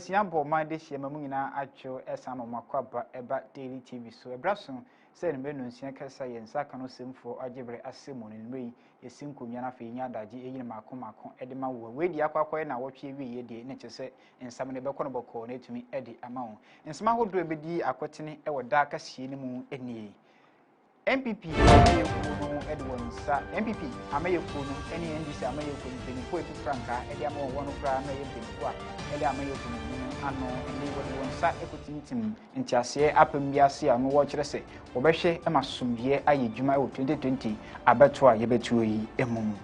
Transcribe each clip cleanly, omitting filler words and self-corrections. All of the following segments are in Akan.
Siambo Mande Shemamina Acho Esama Makwaba Eba Daily TV so Ebrason said Menu Siakasa and Sakano Sim for Ajibre Asimon in May Yasimku Yanafi Yadaji Yin Makomako Edema where the Aqua and watch ye de nature set and some Nebaconable cornet to me Eddie amount and some would be aquatini or darker sinimu any. MPP Edwin Sa MPP Amayokunu any NDC Amayokunu Poetu Franca Ediamo one of Ramayan Pinqua Ediamayokunu Ano and they would Sa Equity in Tiasia Apem Yasia no watch say Obeshe Emasumye Ayjuma 2020 Abatua Yebetui Emu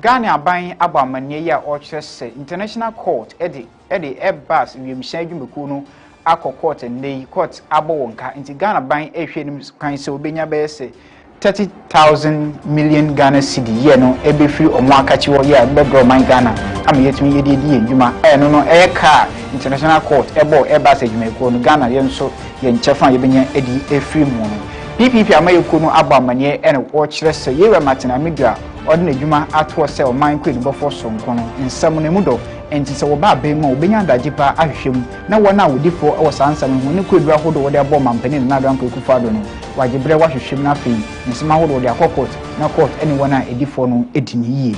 Ghana buying Abamania or say International Court Eddie Ebbas Yumshaju Mekuno Ako court and they court abonka into Ghana buying a shame kind so benya bese 30,000 million Ghana cedi ye no ebe free o mo akachi wo ye bedro man Ghana am yet me yedi edwuma no e car international court ebo eba segme ko no Ghana ye nso ye nchefa ye benya edi e free mu no PPP amayeko no abamane e no wo kire se ye we matina media odina edwuma ato se o man ko ni bofo so nko no nsam ne mu do enti se wo ba be ma obenya daje pa ahwehwem na wona wodifo e wo sansam hu ne kodura hodo wo de abo mampani na do anko kufa do no wajebre wahwehwem na fe nsema hodo wo de akokot na court anyone a edifo no edini yie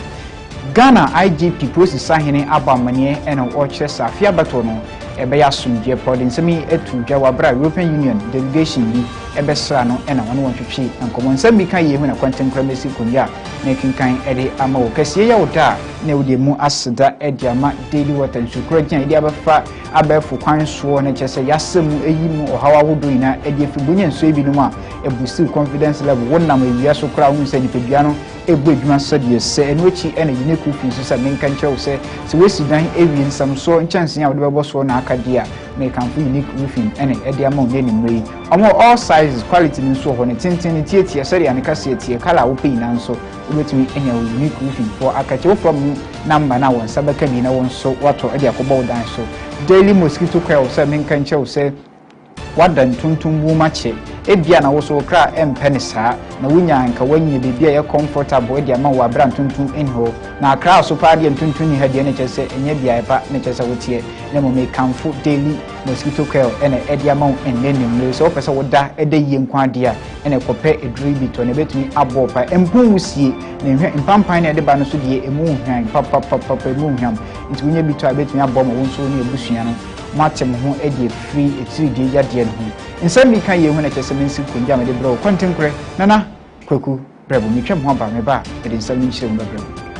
Ghana IGP process ahene abamane e no wo kire sa afia bato no ebe ya sumje prodin semi etu dwa bra European Union delegation bi ebe sra no e na wono wotwetwe ankomo nsam bi kan ye hu na contemporary konya na kinkan ede ama wo kase ya woda na wode mu aseda ede ama daily water nsukura gyan ede abafa abafu kwan so na kyese yasem eyi mu ohawa hodo ina ede fibunya nso ebi no ma ebusi confidence level wonnam ewia so kra hu se dipedua no egbo edwuma sodie se enochi ene yine kufi so se menkan kyerɛw se wesi dan ewi nsam so nkyɛnse a wode bɛbɔ so na akadia make am unique roofing ene ede ama onye ni mmei omo all sizes quality nso ho ne tenten tietie sɛ ya ne kase tie kala wo pei na nso wobetumi enya unique roofing for akache from number na won sabaka bi na won so wato ede akobɔ dan so daily mosquito coil sɛ menkan kyerɛw se wadan tuntum bu mache ebia na wo so kra empenisa na wunya nka wanye bibia ye comfortable e dia ma wa bra tuntum enho na kra so pa dia tuntum ni ha dia ne kyese enye bia e pa ne kyese wotie na mo me kamfo daily mosquito coil ene e dia ma enne nimle so pese wo da e da yie nkwa dia ene kope eduri bi to ne betumi abo pa empon wusie na hwe mpampan na de ba no so die emu hwan papa emu hwan nti wunya bi to a betumi abo ma wo so ne ebusua no matem ho edi free etiri die ya die no nsam bi kan ye hu na kyese mensi kunja me de bro kontenkure nana kwaku brabo mi twem ho ba me ba e de nsam ni kyerem ba brabo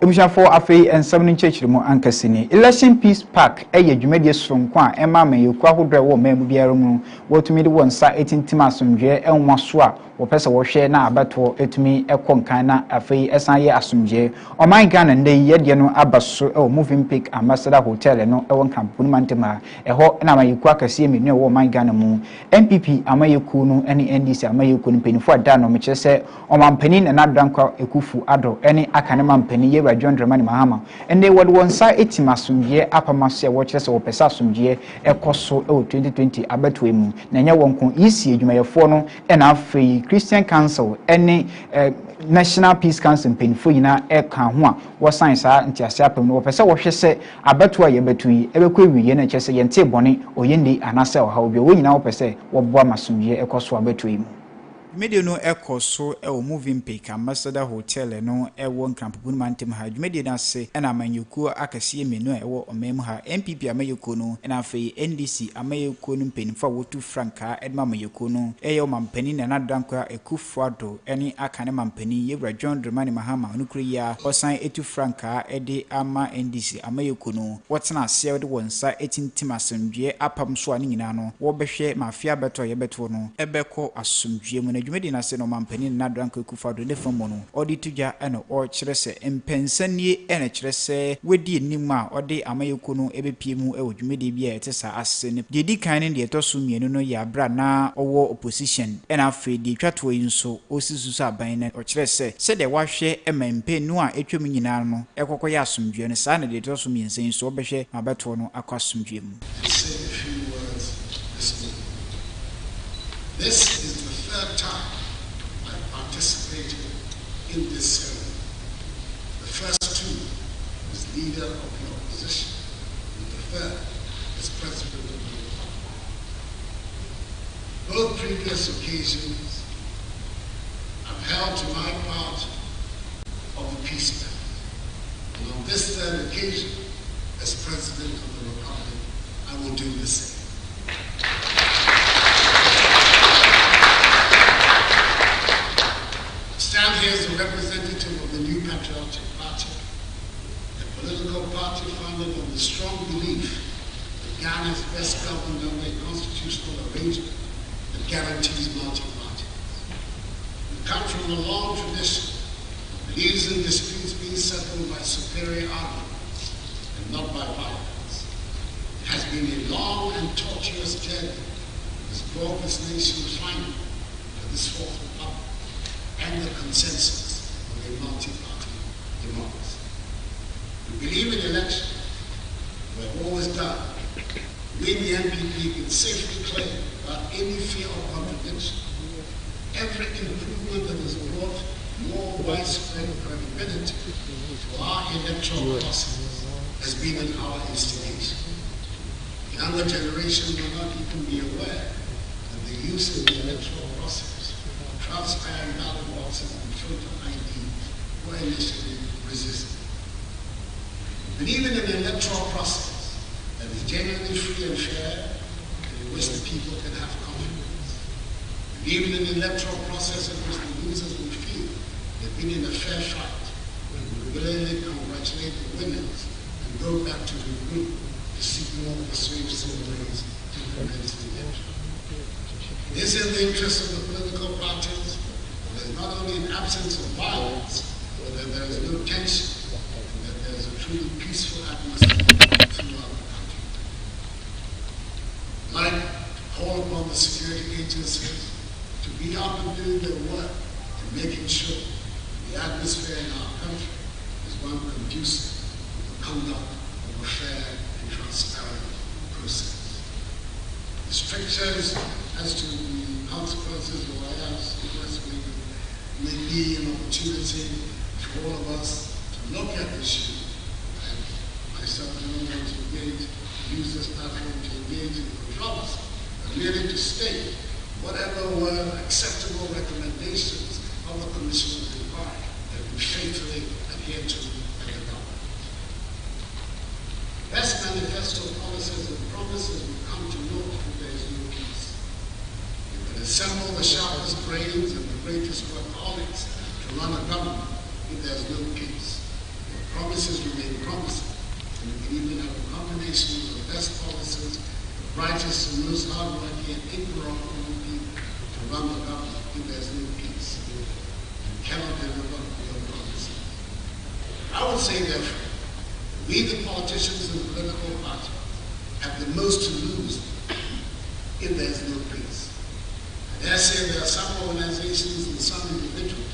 Emushafo afei ensam no nchechiremu ankasini election peace park eye dwumade sonko a ema mayeku ahodre wo mamu biara mu wotumi de wonsa etintima asomdwe enwa so a wopese wo hwe na abato etumi ekonkan na afei esan ye asomdwe oman Ghana ndey ye no abaso e moving peak ambassador hotel no e won kampuni mantema eho na mayeku akase menu wo oman Ghana mu MPP amayeku no ene NDC amayeku no penifo ada no mechese omampani na nadrankwa ekufu ado ene akane mampani ye John Dramani Mahama and they would one side etimasumye apamasia watches or pesasumye ekoso 2020 abetwemu na nya wonko isi edwumayefo no na afei Christian Council any National Peace Council penfo yina eka ho a wo science a ntiase apem no pese wo hwese abeto aye betui ebekọ ewiye na kyese yente bone oyende anase o ha obi wo nyina wo pese wo boa masumye ekoso abetwemu Media no ekoso e o moving peak ambassador hotel no e wo nkrampopun mantem ha dwumede na se na amanyuku akase menu e wo omem ha MPP amayuku no na afei NDC amayuku no mpenifo wotu franka edma amayuku no e yo mampani na nadanko ekufuado eni akane mampani yewra John Dramani Mahama onukuri ya osan etu franka ede ama NDC amayuku no wotena ase de wonsa etintima asomdwe apam so ani nyina no wo behwe mafia beto ye beto no ebeko asomdwe mu dwumedi na se no mampani na Dranko Kufado ne famo no odi tudwa ene o kire se empensanie ene kire se wedi enim a odi amayeko no ebepie mu e dwumedi bia etesa ase ne dedi kan ne de etoso mienu no ya bra na owo opposition ena afi di twato yinso osisusu aban na o kire se de wahwe emampenu a etwem nyina no ekokoya asomdwe ne sa ne de etoso miensen so obehwe abeto no akosomdwe mu. This is the third time I participated in this ceremony. The first two as leader of the opposition, and the third as president of the republic. Both previous occasions I've held to my part of the peace plan. And on this third occasion, as president of the republic, I will do the same. Stand here as a representative of the New Patriotic Party, a political party founded on the strong belief that Ghana is best governed under a constitutional arrangement that guarantees multi-party. We come from a long tradition that believes in disputes being settled by superior arguments and not by violence. It has been a long and tortuous journey that has brought this nation finally to this fourth republic and the consensus of a multi-party democracy. We believe in elections. We have always done. We in the NPP can safely claim without any fear of contradiction every improvement that has brought more widespread credibility to our electoral process has been in our instigation. Younger generations will not even be aware that the use of the electoral process, transparent ballot boxes and photo IDs were initially resisted. But even in an electoral process that is genuinely free and fair, and in which the people can have confidence, and even in an electoral process in which the losers will feel they've been in a fair fight, and will willingly congratulate the winners and go back to the group to seek more persuasive ways to prevent the election. This is the interest of the political parties. There is not only an absence of violence, but that there is no tension, and that there is a truly peaceful atmosphere throughout the country. Like call upon the security agencies to be up and doing their work and making sure the atmosphere in our country is one conducive to the conduct of a fair and transparent process. The strictures as to the consequences of IAS may be an opportunity for all of us to look at the issue. And myself, I don't want to use this platform to engage in controversy, but merely to state whatever were acceptable recommendations of the Commission of Inquiry that we faithfully adhere to at the government. Best manifesto policies and promises will come to naught if there is no peace. You can assemble the sharpest brains and the greatest workaholics to run a government if there is no peace. Your promises remain promises, and you can even have a combination of the best policies, the brightest and most hardworking and incorruptible people to run the government if there is no peace. You cannot deliver your promises. I would say, therefore, we, the politicians and the political party, have the most to lose if there is no peace. I dare say there are some organizations and some individuals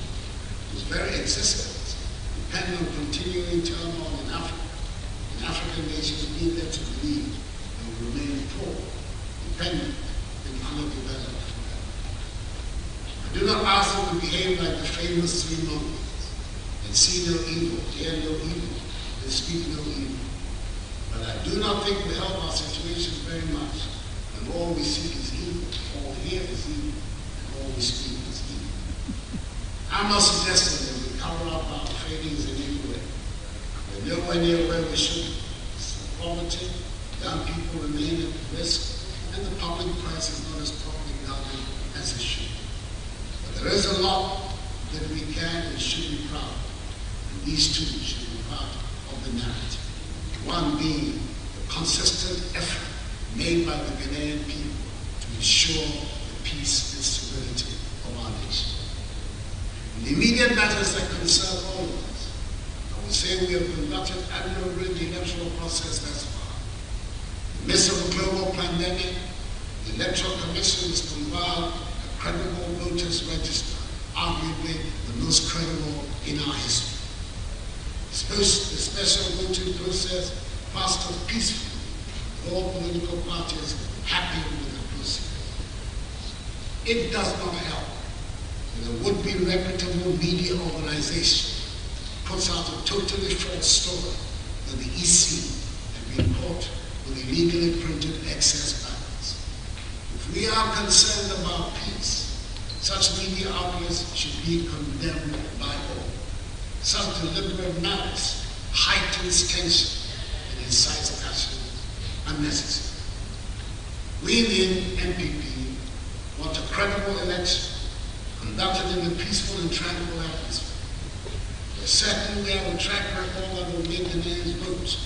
whose very existence depend on continuing turmoil in Africa, and African nations being led to believe they will remain poor, dependent, and underdeveloped forever. I do not ask them to behave like the famous three monkeys and see no evil, hear no evil, and speak no evil. But I do not think we help our situations very much when all we seek is evil, all we hear is evil, and all we speak is evil. I'm not suggesting that we cover up our failings in any way. We're nowhere near where we should be. Poverty, young people remain at risk, and the public price is not as properly guarded as it should. But there is a lot that we can and should be proud of, and these two should be part of the narrative. One being the consistent effort made by the Ghanaian people to ensure the peace and stability of our nation. the immediate matters that concern all of us, I would say we have conducted admirably the electoral process thus far. In the midst of a global pandemic, the Electoral Commission has compiled a credible voters register, arguably the most credible in our history. The special voting process passed off peacefully, with all political parties happy with the process. It does not help that a would-be reputable media organization puts out a totally false story that the EC had been caught with illegally printed excess ballots. If we are concerned about peace, such media outlets should be condemned by all. Such deliberate malice heightens tension and incites passion unnecessary. We in the NPP want a credible election conducted in a peaceful and tranquil atmosphere. We're certain we have a track record that will make the names vote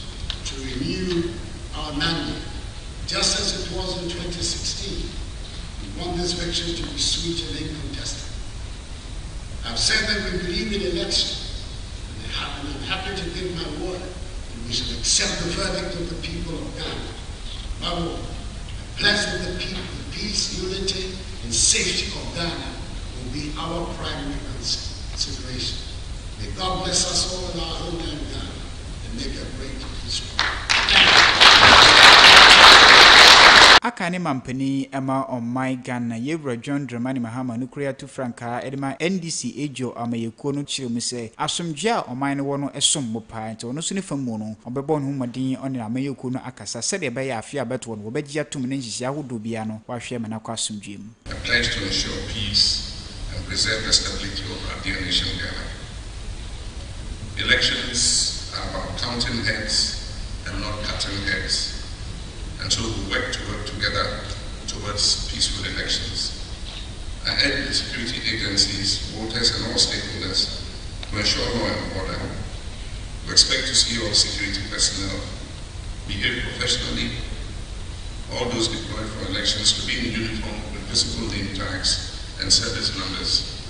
to renew our mandate, just as it was in 2016. We want this victory to be sweet and incontestable. I've said that we believe in election, and I'm happy to give my word that we should accept the verdict of the people of Ghana. Above all, I pledge that the people, the peace, unity, and safety of Ghana will be our primary consideration. May God bless us all in our homeland Ghana and make a great history. Akane mampani ema omai Ghana yewra John Dramani Mahama nukria tu franka edema NDC ejo amayekuo no kire mu se asomdwe a omai no wono esom mopa nti ono so ne famu no obebo no humadin one amayekuo no akasa sede be ya afia beto no obeji atum ne nhihia hodo bia no wahwe me na kwa asomdwe mu. I pledge to ensure peace and preserve the stability of our dear nation Ghana. Elections are about counting heads and not cutting heads. And so we work together towards peaceful elections. I urge the security agencies, voters, and all stakeholders to ensure law and order. We expect to see all security personnel behave professionally, all those deployed for elections to be in uniform with visible name tags and service numbers.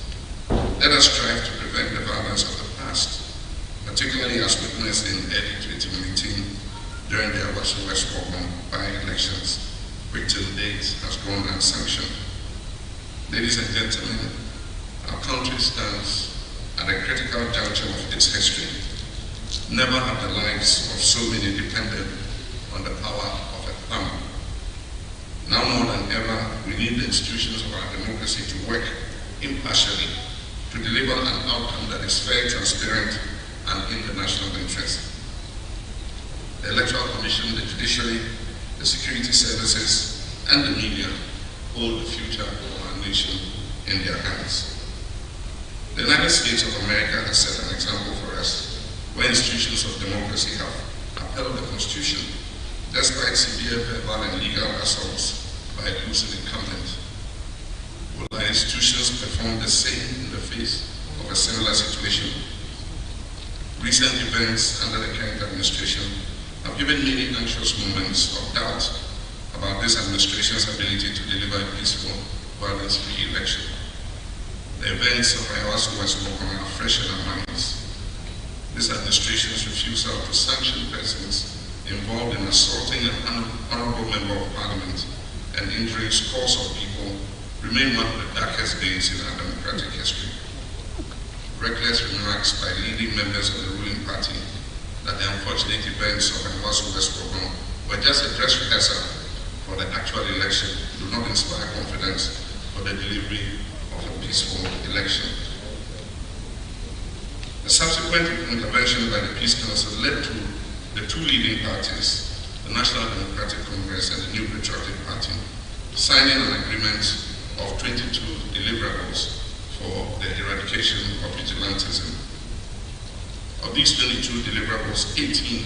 Let us strive to prevent the violence of the past, particularly as witnessed in early 2019 during the West by-elections, which till date has gone unsanctioned. Ladies and gentlemen, our country stands at a critical juncture of its history. Never have the lives of so many depended on the power of a thumb. Now more than ever, we need the institutions of our democracy to work impartially to deliver an outcome that is fair, transparent, and in the national interest. The Electoral Commission, the judiciary, the security services, and the media hold the future of our nation in their hands. The United States of America has set an example for us, where institutions of democracy have upheld the Constitution despite severe verbal and legal assaults by a losing incumbent. Will our institutions perform the same in the face of a similar situation? Recent events under the current administration have given many anxious moments of doubt about this administration's ability to deliver a peaceful, violence-free election. The events of Ayawaso West are fresh in our minds. This administration's refusal to sanction persons involved in assaulting an honorable member of parliament and injuring scores of people remain one of the darkest days in our democratic history. Reckless remarks by leading members of the ruling party that the unfortunate events of Ayawaso West were just a dress rehearsal for the actual election do not inspire confidence for the delivery of a peaceful election. The subsequent intervention by the Peace Council led to the two leading parties, the National Democratic Congress and the New Patriotic Party, signing an agreement of 22 deliverables for the eradication of vigilantism. Of these 22 deliverables, 18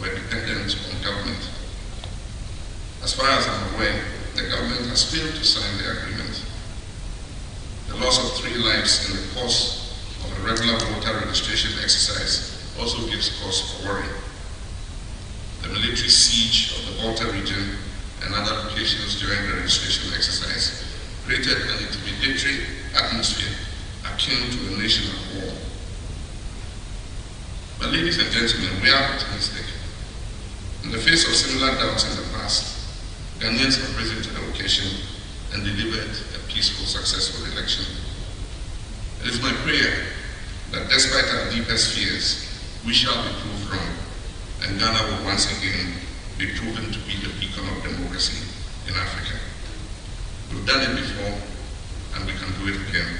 were dependent on government. As far as I'm aware, the government has failed to sign the agreement. The loss of 3 lives in the course of a regular voter registration exercise also gives cause for worry. The military siege of the Volta region and other locations during the registration exercise created an intimidatory atmosphere akin to a nation at war. But ladies and gentlemen, we are optimistic. In the face of similar doubts in the past, Ghanaians have risen to the occasion and delivered a peaceful, successful election. It is my prayer that despite our deepest fears, we shall be proved wrong, and Ghana will once again be proven to be the beacon of democracy in Africa. We've done it before, and we can do it again.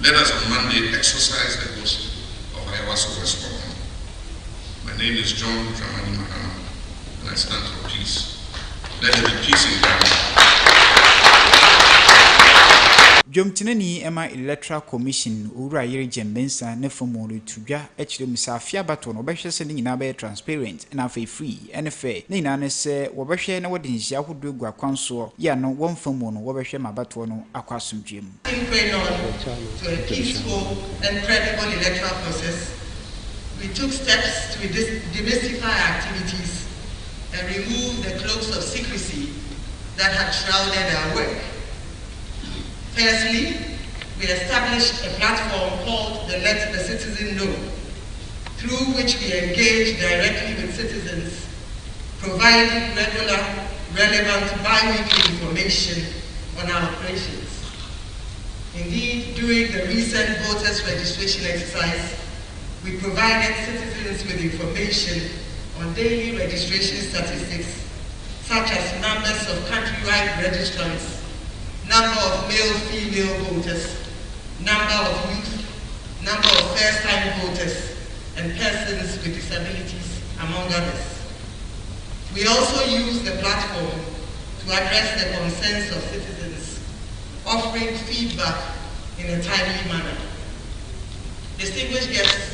Let us on Monday exercise the ghost of Ayawaso West Scotland. My name is John Dramani Mahama, and I stand for peace. Let there be peace in Ghana. Jomtinani Emma Electoral Commission Ura Yeri Jembensa Nefomori Tuja Echre Misafia Baton Obesha sending in abe transparent and afe free and fair. Nina se Wabesha na wadin Yahudu Gua Council ya no one fomono Wabesha Mabatono Aquasum Jim. To a peaceful and credible electoral process, we took steps to demystify activities and remove the cloaks of secrecy that had shrouded our work. Firstly, we established a platform called the Let the Citizen Know, through which we engage directly with citizens, providing regular, relevant, bi-weekly information on our operations. Indeed, during the recent voters registration exercise, we provided citizens with information on daily registration statistics, such as numbers of countrywide registrants, number of male-female voters, number of youth, number of first-time voters, and persons with disabilities, among others. We also use the platform to address the concerns of citizens, offering feedback in a timely manner. Distinguished guests,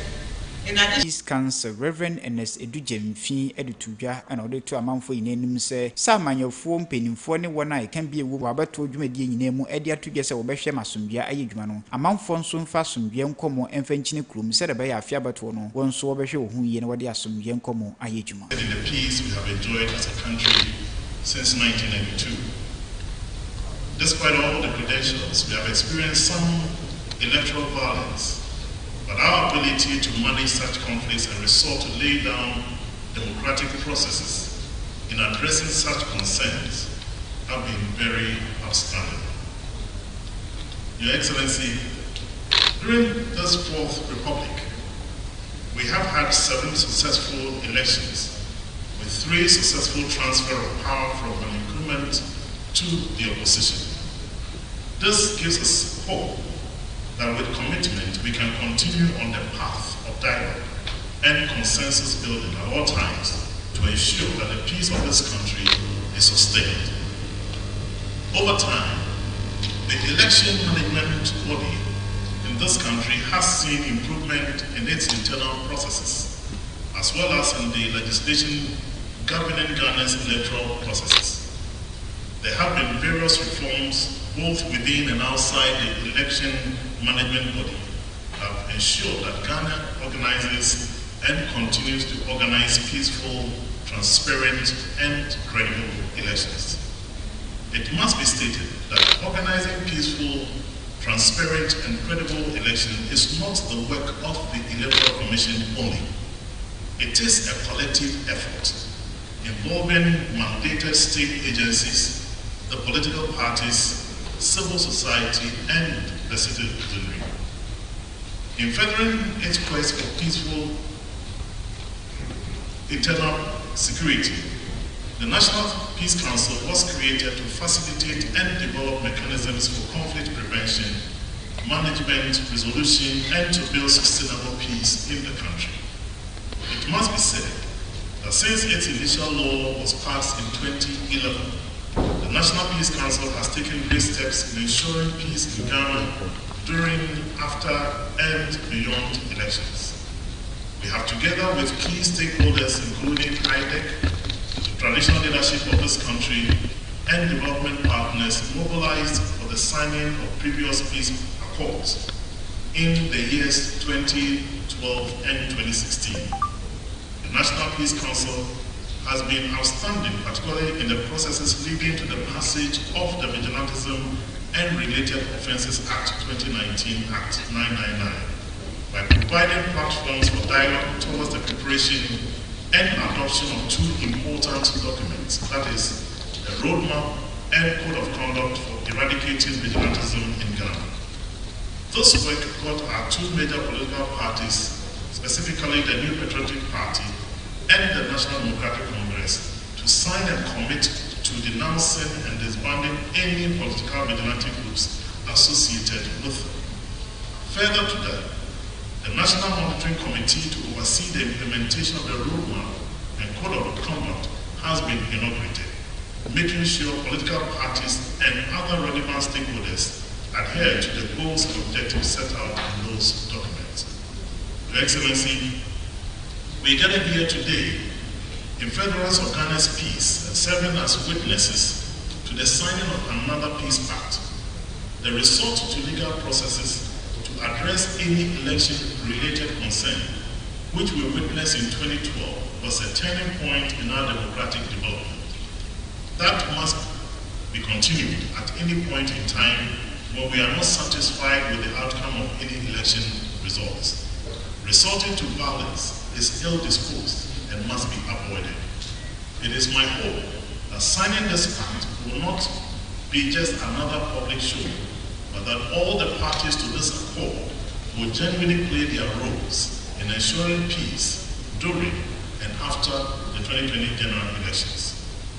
in addition, Peace Council Reverend Ernest Edujemfi Edutuja and order to amount for in say, some man your phone penning for any one eye can be a wabba told you medi name Edia to guess a Wabesha Masumbia Ayjumano. Amount for soon fast some young como and fenching room said by a fiabatono, one so Wabesha whom ye know what they are some young como Ayjuma. In the peace we have enjoyed as a country since 1992. Despite all the credentials, we have experienced some electoral violence. But our ability to manage such conflicts and resort to lay down democratic processes in addressing such concerns have been very outstanding. Your Excellency, during this Fourth Republic, we have had 7 successful elections with 3 successful transfer of power from an incumbent to the opposition. This gives us hope that with commitment we can continue on the path of dialogue and consensus building at all times to ensure that the peace of this country is sustained. Over time, the election management body in this country has seen improvement in its internal processes, as well as in the legislation governing Ghana's electoral processes. There have been various reforms both within and outside the election management body have ensured that Ghana organizes and continues to organize peaceful, transparent, and credible elections. It must be stated that organizing peaceful, transparent, and credible elections is not the work of the Electoral Commission only. It is a collective effort involving mandated state agencies, the political parties, civil society, and the citizenry. In furthering its quest for peaceful internal security, the National Peace Council was created to facilitate and develop mechanisms for conflict prevention, management, resolution, and to build sustainable peace in the country. It must be said that since its initial law was passed in 2011, the National Peace Council has taken great steps in ensuring peace in Ghana during, after, and beyond elections. We have, together with key stakeholders including IDEC, the traditional leadership of this country, and development partners, mobilized for the signing of previous peace accords in the years 2012 and 2016. The National Peace Council has been outstanding, particularly in the processes leading to the passage of the Vigilantism and Related Offences Act 2019, Act 999, by providing platforms for dialogue towards the preparation and adoption of two important documents, that is, the Roadmap and Code of Conduct for Eradicating Vigilantism in Ghana. This work got our two major political parties, specifically the New Patriotic Party and the National Democratic Congress, to sign and commit to denouncing and disbanding any political vigilante groups associated with them. Further to that, the National Monitoring Committee to oversee the implementation of the Roadmap and Code of Conduct has been inaugurated, making sure political parties and other relevant stakeholders adhere to the goals and objectives set out in those documents. Your Excellency, we gather here today in furtherance of Ghana's peace and serving as witnesses to the signing of another peace pact. The resort to legal processes to address any election-related concern, which we witnessed in 2012, was a turning point in our democratic development. That must be continued at any point in time when we are not satisfied with the outcome of any election results. Resorting to violence is ill-disposed and must be avoided. It is my hope that signing this pact will not be just another public show, but that all the parties to this accord will genuinely play their roles in ensuring peace during and after the 2020 general elections.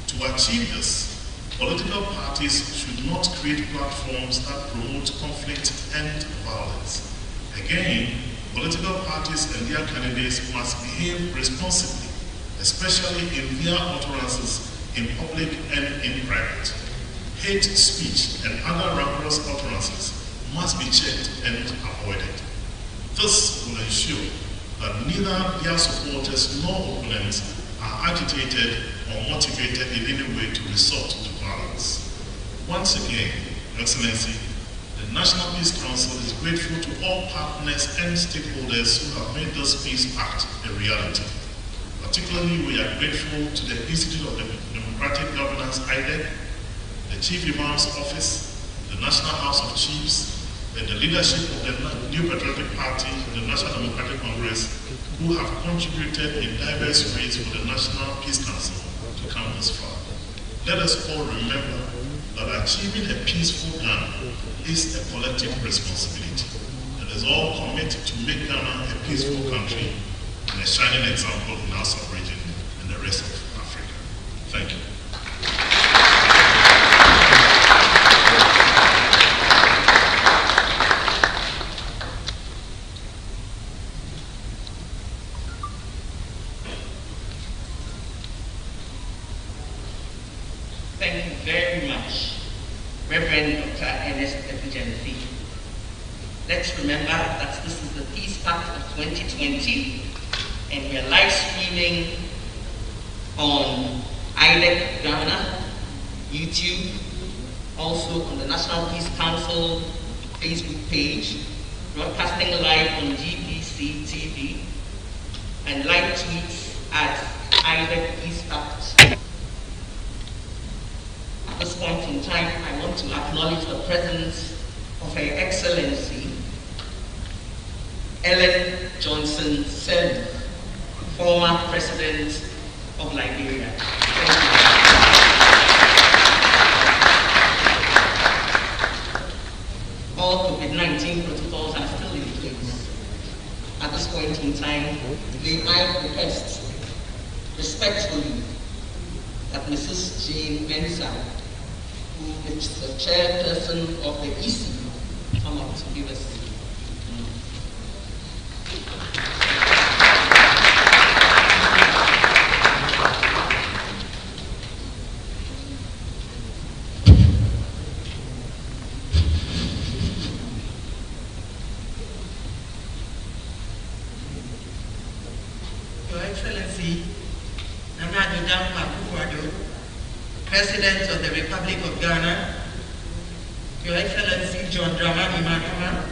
To achieve this, political parties should not create platforms that promote conflict and violence. Again, political parties and their candidates must behave responsibly, especially in their utterances in public and in private. Hate speech and other rancorous utterances must be checked and avoided. This will ensure that neither their supporters nor opponents are agitated or motivated in any way to resort to violence. Once again, Excellency, the National Peace Council is grateful to all partners and stakeholders who have made this peace pact a reality. Particularly, we are grateful to the Institute of Democratic Governance, IDEC, the Chief Imam's Office, the National House of Chiefs, and the leadership of the New Patriotic Party and the National Democratic Congress, who have contributed in diverse ways for the National Peace Council to come this far. Let us all remember that achieving a peaceful Ghana is a collective responsibility. Let us all commit to make Ghana a peaceful country and a shining example in our sub-region and the rest of Africa. Thank you. Thank you very much, Reverend Dr. Ernest Epigenesi. Let's remember that this is the Peace Pact of 2020, and we are live streaming on IDEC Ghana, YouTube, also on the National Peace Council Facebook page, broadcasting live on GPC TV, and live tweets at IDEC Peace Pact. At this point in time, I want to acknowledge the presence of Her Excellency Ellen Johnson Sirleaf, former President of Liberia. Thank you. All COVID-19 protocols are still in place. At this point in time, may I request respectfully that Mrs. Jane Mensah, who is the chairperson of the KASEE, come up to give us. Your Excellency, President of the Republic of Ghana, Your Excellency John Dramani Mahama,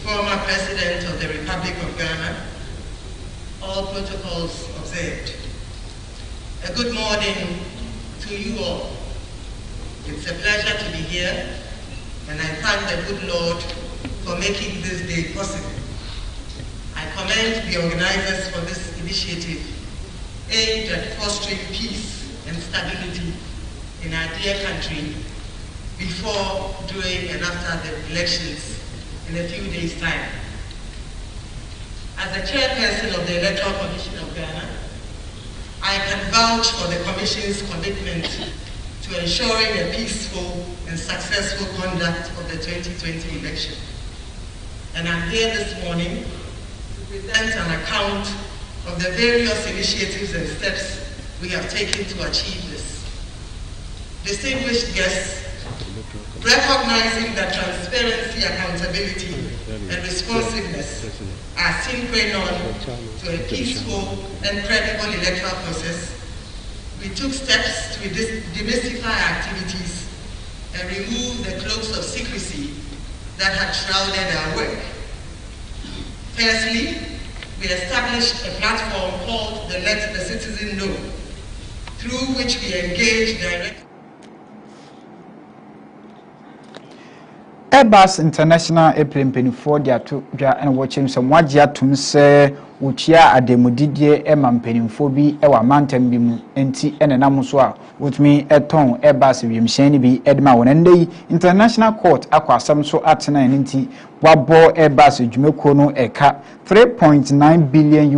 former President of the Republic of Ghana, all protocols observed. A good morning to you all. It's a pleasure to be here and I thank the good Lord for making this day possible. I commend the organizers for this initiative aimed at fostering peace and stability in our dear country before, during, and after the elections in a few days' time. As the chairperson of the Electoral Commission of Ghana, I can vouch for the Commission's commitment to ensuring a peaceful and successful conduct of the 2020 election. And I'm here this morning to present an account of the various initiatives and steps we have taken to achieve this. Distinguished guests, recognizing that transparency, accountability, and responsiveness are sine qua non to a peaceful and credible electoral process, we took steps to demystify activities and remove the cloaks of secrecy that had shrouded our work. Firstly, we established a platform called the Let the Citizen Know, through which we engage directly. Airbus International Airplane 24 dia to dwa and watching some wagia tum se utia ademudidie ema mpenimfo bi ewa mantam bi mu enti enenam so a wotumi eton Airbus wiemhyɛn bi edma wonandei International Court akwasam so atena enti wabo Airbus dwumeko no eka $3.9 billion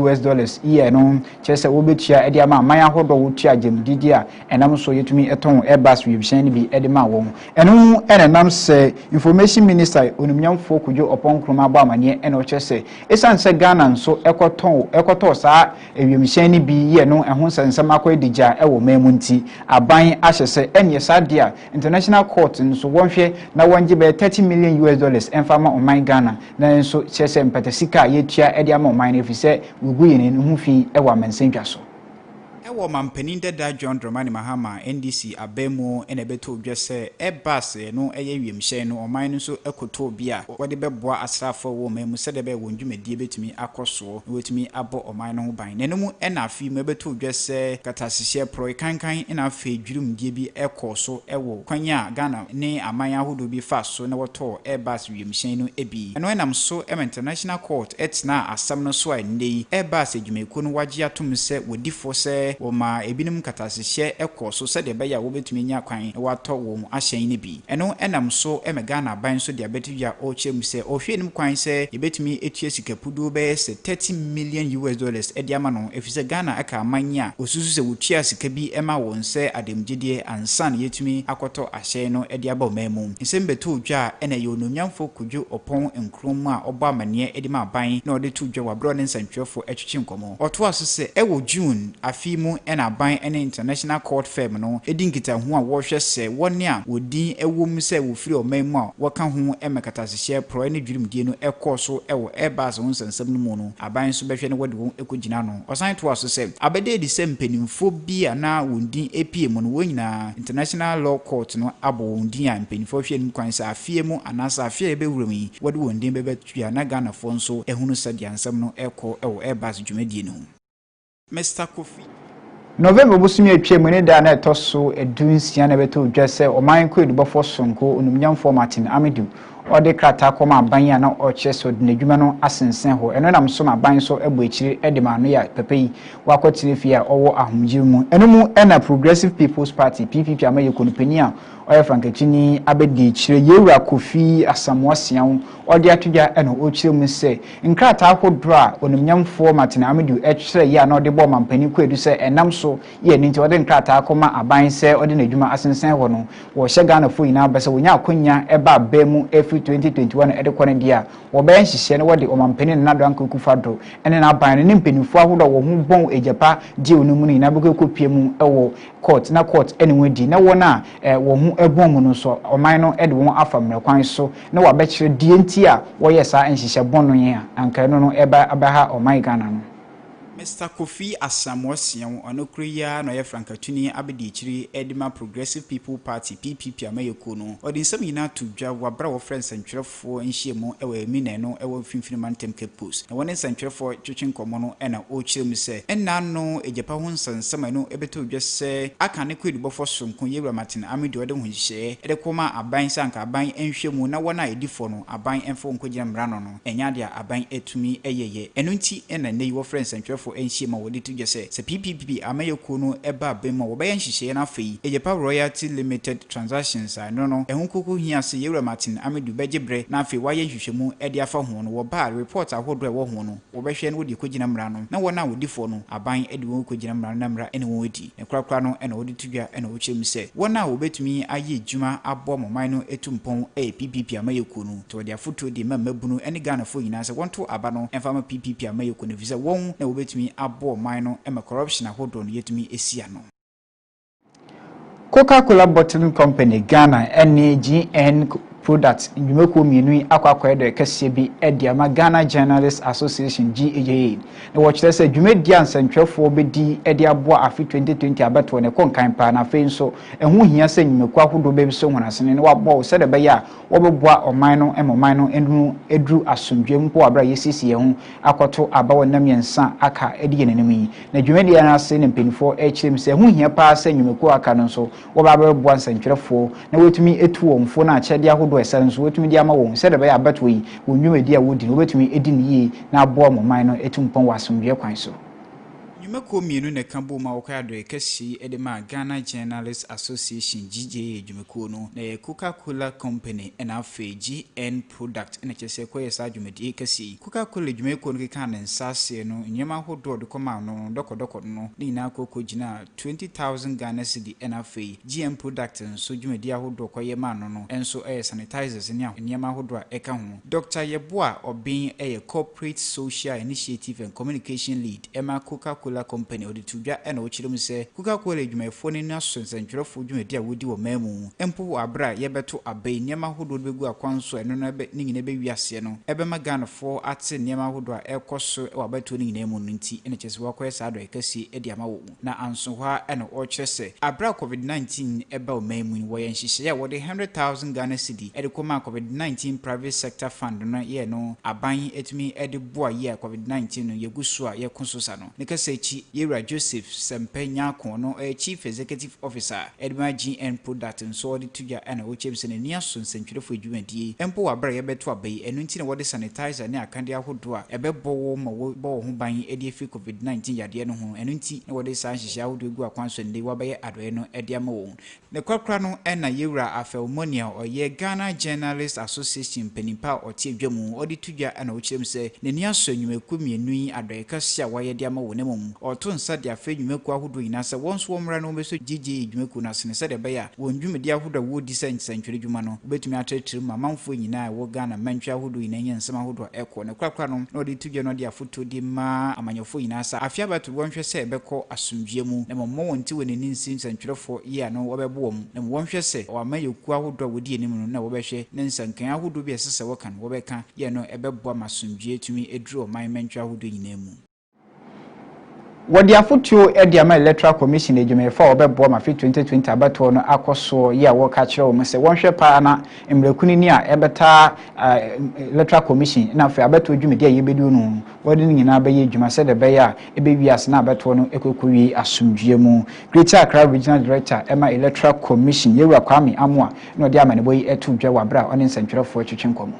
year no chese wobetua edi ama man ahodo wotua ademudidie a enam so yetumi eton Airbus wiemhyɛn bi edma won enu enenam se Information Minister onumnyamfo kudwo oponkroma ba amane eno chese esanse Ghana nso ekoto saa ewiemhyɛn ni bi ye no ehon sensem akodigya ewo mamunti aban ahyese enye sadia International Court nso wonhwe na wonje be $30 million emfama oman Ghana na nso chese mpatasika yetua edi ama oman efise wugu yene hu fi ewo amansendwa so ewo mampanin deda John Dramani Mahama NDC abemu ene beto dwese Airbus no eye wiemhyɛn no oman nso ekoto bia wode beboa asrafo wo mamu sede be wondwumedie betumi akoso wetumi abo oman no ho ban nenum ena afi me beto dwese katasehye pro kankan ena afi dwurumdie bi ekoso ewo kwanya Ghana ne aman ahodo bi fa so na woto Airbus wiemhyɛn no ebi eno enam so International Court etna asam no so a ndei Airbus edwumeko no wagye atom se wodifo se woma ebinim katasehye ekoso se de beya wo betumi nya kwan wato wo ahyɛn ne bi eno enam so Ghana ban so de abetua o chem se ohwenim kwan se yebetumi etua sikapudu be se $30 million edi ama no efise Ghana aka amanya osusu se wotua sika bi ema won se ademgidie ansan yetumi akoto ahyɛn no edi aba omemu nsem beto dwa ena ye ononyamfo kudwo opon nkrom a oba amane edi ma ban na ode to dwa wabro ne nsantwefo etwetwe nkomo oto aso se ewo June afi mu ena ban ene International Court firm no edi nkita hu a wo hwɛ se wone a wodin ewom se wo firi omemu a waka hu emekatasehye pro ene dwurumdie no ekoso ewo Airbus ho nsensem no mu no aban so behwe ne wode wo ekogina no osan to aso se abede di se mpenimfo bi ana wondin APM no wonyina International Law Court no abo wondin a mpenimfo hwe nim kwan se afie mu anasa afie ebewurumi wode wondin bebetua na Ghana fo nso ehunu sade ansem no ekɔ ewo Airbus dwumadie no Mr. Kofi November busumi atwemu ne da na etoso edunsia na beto dwese oman ko edubofo sonko onumnyamfo Martin Amidu ode krata koma aban na ocheso de nedwuma no asensen ho eno nam so aban so ebo ekire ede ma no ya pepei wakotire fi a owo ahomgye mu eno mu ena Progressive People's Party PPP amaye konupani a oya frankachini abedi ekire yewura Kofi Asamoasian ode atudwa eno okire mu se nkrata akodro a onumnyamfo Martin Amidu ekire ya na ode bo mampani ko edu se enam so ye ni nti ode nkrata akoma aban se ode nedwuma asensen ho no wo hye Ghana fo ina bese wonya akonya eba abemu 2021 edekone dia wo ben hihye ne wode omampeni na do anka kufado ene na ban ne mpenifo ahodo wo hu bon ejapa die onumu ni na beko kopie mu ewo court na court ene wadi na wona wo hu ebon mu no so oman no ede wo afa mrekwan so na wa bekire die nti a wo yesa nhihye bon no ye anka no no eba abaha oman Ghana no Mr. Kofi Asamoah Onokriya no ye Frankatuni abedi chiri Edema Progressive People Party PPP amayeko no odi nsam yina to dwa wabra wo friends ntwerefo nhyiemu ewe emine no ewe finfini mantem Cape Coast na woni ntwerefo twetwen komo no na o kyerem se enna no ejepa ho nsansama no ebeto dwa se aka ne kwedibofo sonko yewura Martin Amidi ode ho hye ede koma aban sanka aban enhwemu na wona edifo no aban enfo nkogina mra no enya dia aban etumi eyeye enu nti na ne wo friends ntwerefo enhyema wodi to gese se PPP amayeko no eba bema wo bayan hihye na afei ejepa royalty limited transactions no ehunkuku hia se yewura Martin Amidi bejebre na afei waye hwehwemu ede afa ho no wo ba report ahodo e wo ho no wo behwe no wodi kogina mra no na wona wodi fo no aban ede wo kogina mra na mra ene wodi e krakra no ene wodi tudwa ene wo kyem se wona wo betumi aye djuma abo moman no etumpon PPP amayeko no to wodi afoto di mamabunu ene Ghana fo nyina se wonto aba no emfama PPP amayeko no visa won na wo betumi abo man no ema corruption ahodo no yetumi esia no. Coca-Cola Bottling Company Ghana NGN product njumeko mienu akwa edo KASEE bi ediama Ghana Journalists Association GAJA na watchere se dwumedi ansantwefo bedi edi aboa afi 2020 abeto ne konkan pa na fe nso ehu hia se njumeko ahodo be so honasene ne wabo se de be ya wobeboa oman no emoman no edru asomdwe mpo abra yesisi ehu akoto abawo namyensa aka edi yenenemi na dwumedi na ase ne mpenifo echirem se ehu hia pa se njumeko aka no nso wobabeboa ansantwefo na wetumi etu omfo na achede ahodo esanso wetumi di ama won se de be ya abeto yi wonwumedi a wodi no wetumi edi niye na aboa moman no etumpon wasomdwe kwan so. Jumeko mienu ne kambo ma wakado KASEE edema Ghana Journalists Association GJA jumeko no na Coca-Cola Company and afe GN product na chese koye sa jumedi KASEE Coca-Cola jumeko no keka na nsase no nyema hodo de koma no doko no ni na akoko gina 20,000 Ghana cedi and afe GN product so jumedi ahodo koye ma no enso sanitizers ne nyema hodo eka ho Dr. Yeboa Obin corporate social initiative and communication lead ema Coca-Cola Company odi tudwa ena ochirem se Coca-Cola dwumefo ne naso nsantwerefo dwumedi a wodi wo mamu empo abra yebeto abai niam ahodo begu akwanso eno no be nyine be wiase no ebe maganfo ate niam ahodo a ekoso e wabeto ne nyine mu nti ene chese wakoye sa do KASEE edi ama wo na anso ha ena ochese abra COVID-19 eba wo mamu wo yen hihye ya wodi 100,000 Ghana cedi edi koma COVID-19 private sector fund no ye no aban etumi edi boa ye COVID-19 no yegusu a ye konsosa no ne KASEE Yera Joseph Sempenya Kono Chief Executive Officer Edma GN Product nso odi tudwa ana ochemse ne niaso nsentwerefo edwumadi empo wabra yebeto abai enu nti ne wode sanitizer ne akande ahodo a ebebo wo ma wo bo ho ban edi efi COVID-19 yade no ho enu nti ne wode san hihya ahodo egu akwanso ne wabaye adoe no edi ama wo ne kwakra no ena Yera Afelmonia oye Ghana Journalists Association penimpa oti edwamu odi tudwa ana ochemse ne niaso nwumeku mienu adoe KASEE a waye di ama wo ne mum oto nsa de afa dwumeku ahodo ina se wonso womra no beso GJ dwumeku na sene se de be ya wondwumedi ahodo wo di santwere dwuma no betumi atretire mamamfo nyina wo Ghana mantwa ahodo ina nya nsema ahodo eko ne kwakwa no no de tudwe no de afoto di ma amanyofo ina sa afia batu wonhwe se ebeko asomdwe mu na mommo wonti woneni nsin santwerefo ye no wobebo mu na wonhwe se o amayeku ahodo wodi enim no na wobehwe ne nsankan ahodo bi esese wokan wobeka ye no ebebo amasomdwe tumi edru o man mantwa ahodo nyina mu. Wodi afotuo ediama electoral commission ejumefo obebo ma fi 2020 abato no akoso ye wo ka kire wo se wonhwe pa na emrekuni ni a ebeta electoral commission na fa abato ejumedi a yebedi no wodi nyina be ye ejuma se de be ya ebewi ase na abato no ekokowi asomdwe mu Greater Accra Regional Director Emma Electoral Commission Yewura Kwame Amoa no de amanebo yi etudwa wabra oni nsantwerefo twetwenkomo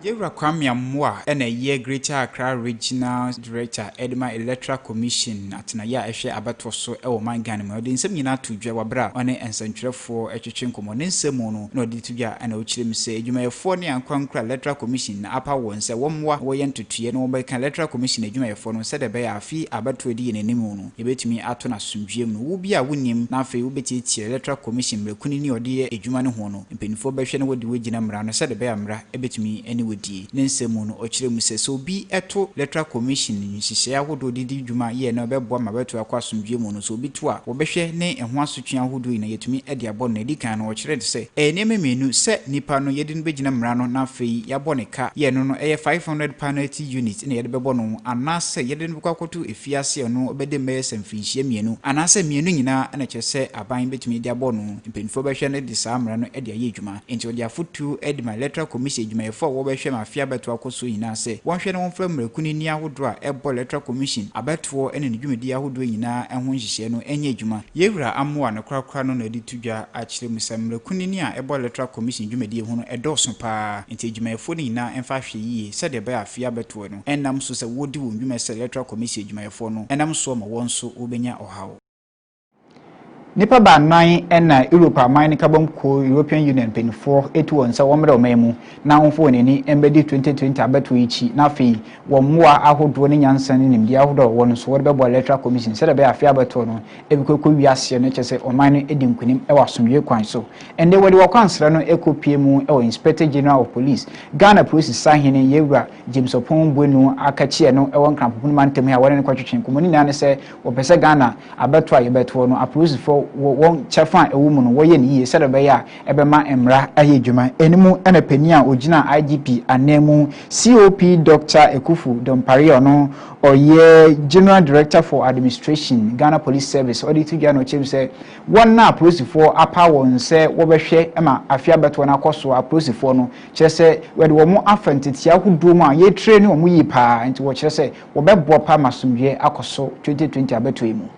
Yewura Kwame Amoa ena ye Greater Accra Regional Director Edema Electoral Commission atena ya ehwe abato so ewo man Ghana mu odi nsem nyina tudwa wabra one ensantwerefo etwetwenkomo ne nsemu no na odi tudwa ana ochirem se edwumayefo ne ankwankra Electoral Commission na apa won se womwa wo ye ntutuye no be kan Electoral Commission edwumayefo no se de be ya afi abato edi yenenimu no yebetumi ato na somdwem no wo bia wonim na afi wo betitie Electoral Commission mrekuni ni odi ye edwuma ne ho no mpenifo behwe ne wodi wegina mra no se de be ya mra ebetumi eni dwumadi ne nsemu no okire mu se so bi eto electoral commission nhihye ahodo didi dwuma ye na obebo ma beto akwa asomdwe mu no so bi to a obehwe ne eho asotwe ahodo yi na yetumi ede abo na edikan no okire de se eneme menu se nipa no yedi no begina mra no na afei yabo ne ka ye no no 500 penalty unit na yede bebo no anase yede no kwakoto efiase no obede mese mfinhie mienu anase mienu nyina na kyese aban betumi de abo no mpenfo behwe ne de samra no ede aye dwuma enti odi afotu ede ma electoral commission dwuma efo wo behwe ma afia beto akoso nyina se wonhwe ne wonfra mrakuni ni ahodo a ebo electoral commission abeto ene ne dwumadi ahodo nyina ehon hihye no enye dwuma yewura amoa ne krakra no na edi tudwa akire musamrakuni ni a ebo electoral commission dwumadi ehun edoso pa enti dwuma efo ni nyina emfa hwe yie se de ba afia beto no enam so se wodi wo dwuma se electoral commission dwuma efo no enam so ma wonso obenya ohawo nipa ba nan na Europe aman kabom ko European Union penifo etu onsa womre omemu na onfo neni embedi 2020 abeto ichi na fi womwa ahodo ne nyansan ne nimdi ahodo won so wode bebo electoral commission se de be afia beto no ebikoko wiase no kyese oman no edi nkunim e wasomye kwan so ende wode wakwansra no ekopie mu e Inspector General of Police Ghana Police Sahene yewura James Opon Bueno akachie no e won krampopun mantem ha wone ne kwatwetwen komoni na ne se wopese Ghana abeto ayebeto no apolice for won chefa ewumu no woye ne yie se de be ya ebema emra aye dwuma enimu ena pani a ogina IGP anemu COP Dr. Ekufu Dompario no oye General Director for Administration Ghana Police Service auditor Ghana chem say one na police for apa won say wo behwe ema afia beto na akoso a police for no kire say we de wo mo afantiti ahudo mu a ye train wo mu yi pa nti wo kire say wo bebo pa masomdwe akoso 2020 abeto emu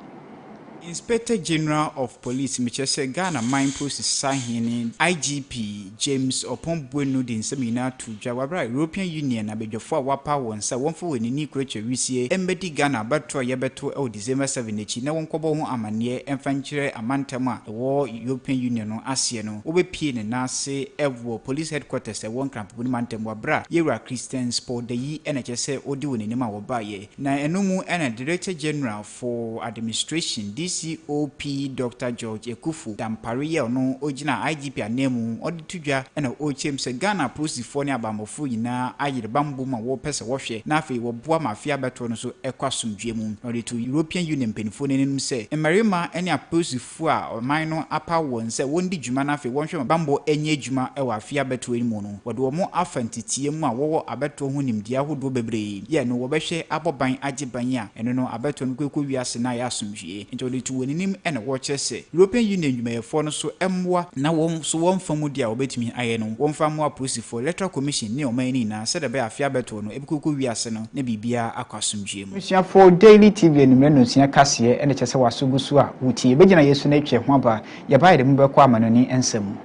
Inspector General of Police Michese Ghana Mine Police Sahini IGP James Opon Bueno din semina tuja wabra European Union abedwofo wapa wonsa wonfo wenini kureche wisie embedi Ghana bato yebeto e December 7 echi na wonkobo ho amane emfankyere amantam a wo European Union no asie no obepie ne nase ewo police headquarters e won kramponi mantem wabra yewra Christian Sport de yi enechese odi wonini ma wobaye na enumu ena Director General for Administration COP Dr. George Ekufu Damparia no ogina IGP anemu odi tudwa ena ochem se Ghana police for ne abamofo yina ayire bambo ma wo pese wo hwe na afi wo boa mafia beto no so ekwasomdwe mu odi to European Union penifo ne nenu se emarima ene police fo a oman no apa won se wondi dwuma na afi wonhwe bambo enye dwuma e wa afia beto eni mu no wode wo mo afantitie mu a wo abeto ho nimdi ahodo bebre ye no wo behwe aboban agiban a eno no abeto no kwekwo wiase na ya asomdwe enti to woninim ene wo kyese European Union dwumayefo no so emwa na won so won famu dia obetimi aye no won famu a police for electoral commission ne omani na se de be afia beto no ebikuku wiase no ne bibia akwasomdwe mu sia for daily TV enumre no sia kase ene kyese wasogusu a wutie begina yesu na atwe ho aba ye ba de mu bekọ amanoni ensam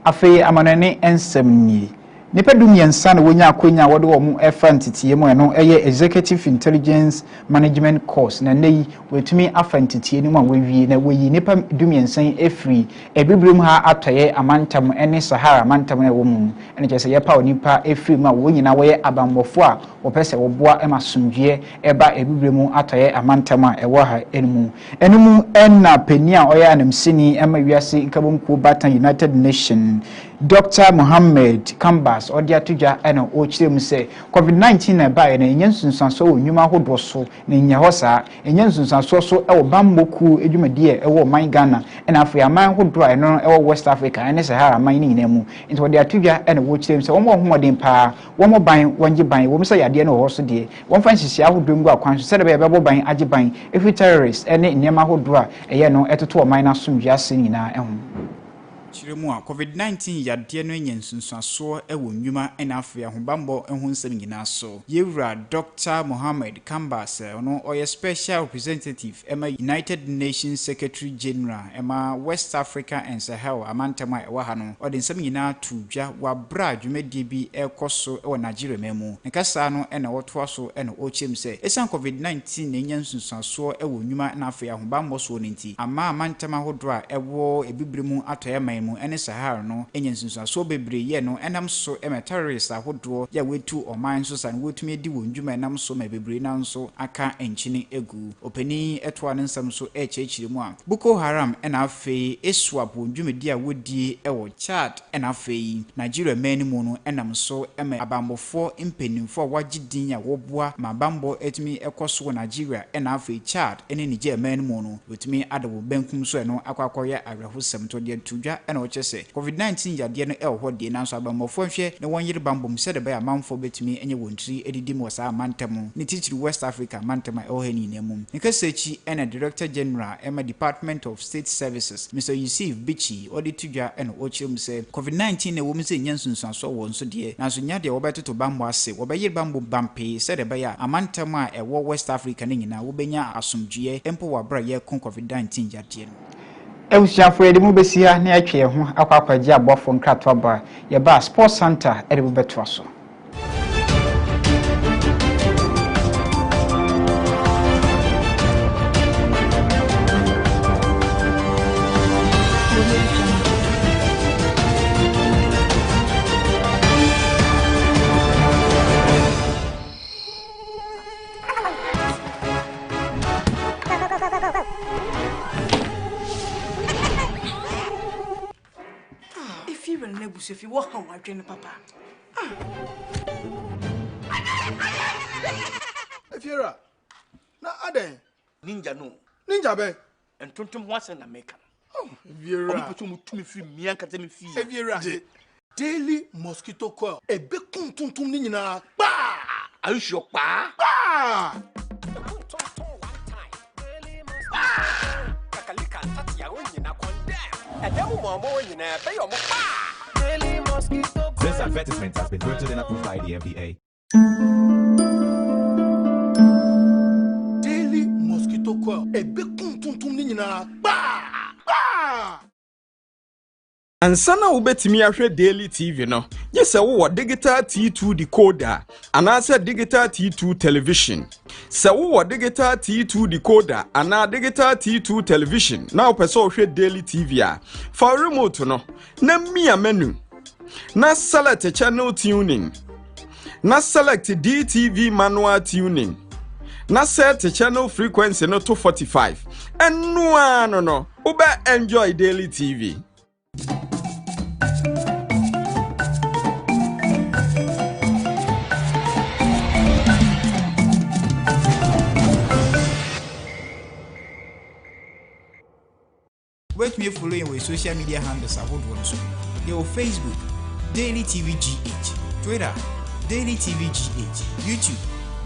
afi amanene ensem nipa dumiensa na wonya akonya wode wo mu efa ntitiye mu eno eye executive intelligence management course na nei wetumi afa ntitiye ni mu a wewie na woyi nipa dumiensa efri ebibrem ha atoye amantam ene Sahara amantam na wo mu ene kyese ye pa onipa efri mu a wonyina woye abambofo a wopese wo boa emasomdwe eba ebibrem atoye amantam a ewo ha enmu enna pani a oya anamsini ema wiase nkabomku Batan United Nation Dr. Mohammed Kambas odia tuja ena o kirem se COVID-19 na ba na enyensunsanso onwuma hodo so na nyahosa enyensunsanso so e wo bamboku edwumadie e wo man Ghana ena afi aman hodo a eno e wo West Africa ene Sahara man ni nyinamu nti odia tuja ena wo kirem se wo mo homodin pa wo mo ban wonje ban wo msa yade na ho so de wo mfa nhihia hodo ngu akwan so se de be bebo ban age ban efi terrorist ene nyema hodo a eye no etoto man na somdwa ase nyina ehun chiremu a COVID-19 yade no enyensunsaso ewo nnwuma ena afi ahobambo ehun nsem nyina so yewura Dr. Mohammed Kambas ono oye special representative ema United Nations Secretary General ema West Africa and Sahel amantama ewa ha no ode nsem nyina tudwa wabra dwumedie bi ekoso ewo Nigeria memu nkasa no ena wotoa so ena ochem se esan COVID-19 na enyensunsaso ewo nnwuma na afi ahobambo so nti ama amantama hodro a ewo ebibremu atoye man mu ene Sahara no enye nsunsuaso bebre ye no enam so terrorists ahodo ya wetu oman so san wotumi di wondwuma enam so ma bebre na nso aka enchini egu opani etoa ne nsam so echechire mu a Boko Haram ena afei eswap wondwumedi a wodi ewo Chad ena afei Nigeria man mu no enam so abambofo impenimfo wagidin ya woboa ma bambo etumi ekoso Nigeria ena afei Chad ene Nigeria man mu no wotumi adawo benkum so eno akwakoya abrahosam to de tudwa ena o chese COVID-19 yade no ewo de nanso abambofo nhwe ne wonyere bambom sede ba amanfo betumi enye wontri edidim wasa amantam ne teachiri West Africa mantama ohani nemu nkasechi ena Director General ema Department of State Services Mr. Yusuf Bichi odi tudwa ena o chirem se COVID-19 ne wom se nyansunsuaso wo nso de nanso nyade wo betoto bambo ase wo bayere bambo bampe sede ba ya amantam a ewo West Africa ne nyina wo benya asomdwie empo wabra ye kon COVID-19 yade no Ewusiafo yedi mu besia ne atwe ho akwakwaje abofo nkrato ba ye ba Sports Center ede bu beto aso if you walk home, I train papa. If you're a ninja, no ninja, be and Tontum once in America. Oh, if you're a if you're a daily mosquito coil, a big tuntum nina. Bah! Are you sure, pa? Bah! This advertisement has been printed and approved by the FDA. Daily mosquito coil. A big tuntum nina. Bah! Bah! And sana ubetimi ahwe daily TV no. Yes, wo digital T2 decoder and answer digital T2 television. Se wo digital T2 decoder and digital T2 television. Now person hwe daily TV a. For remote no. Na mi menu. Na select channel tuning. Na select DTV manual tuning. Na set channel frequency no 245. And no. Ube enjoy daily TV. Wait me following with social media handles so. Your Facebook Daily TV GH, Twitter Daily TV GH, YouTube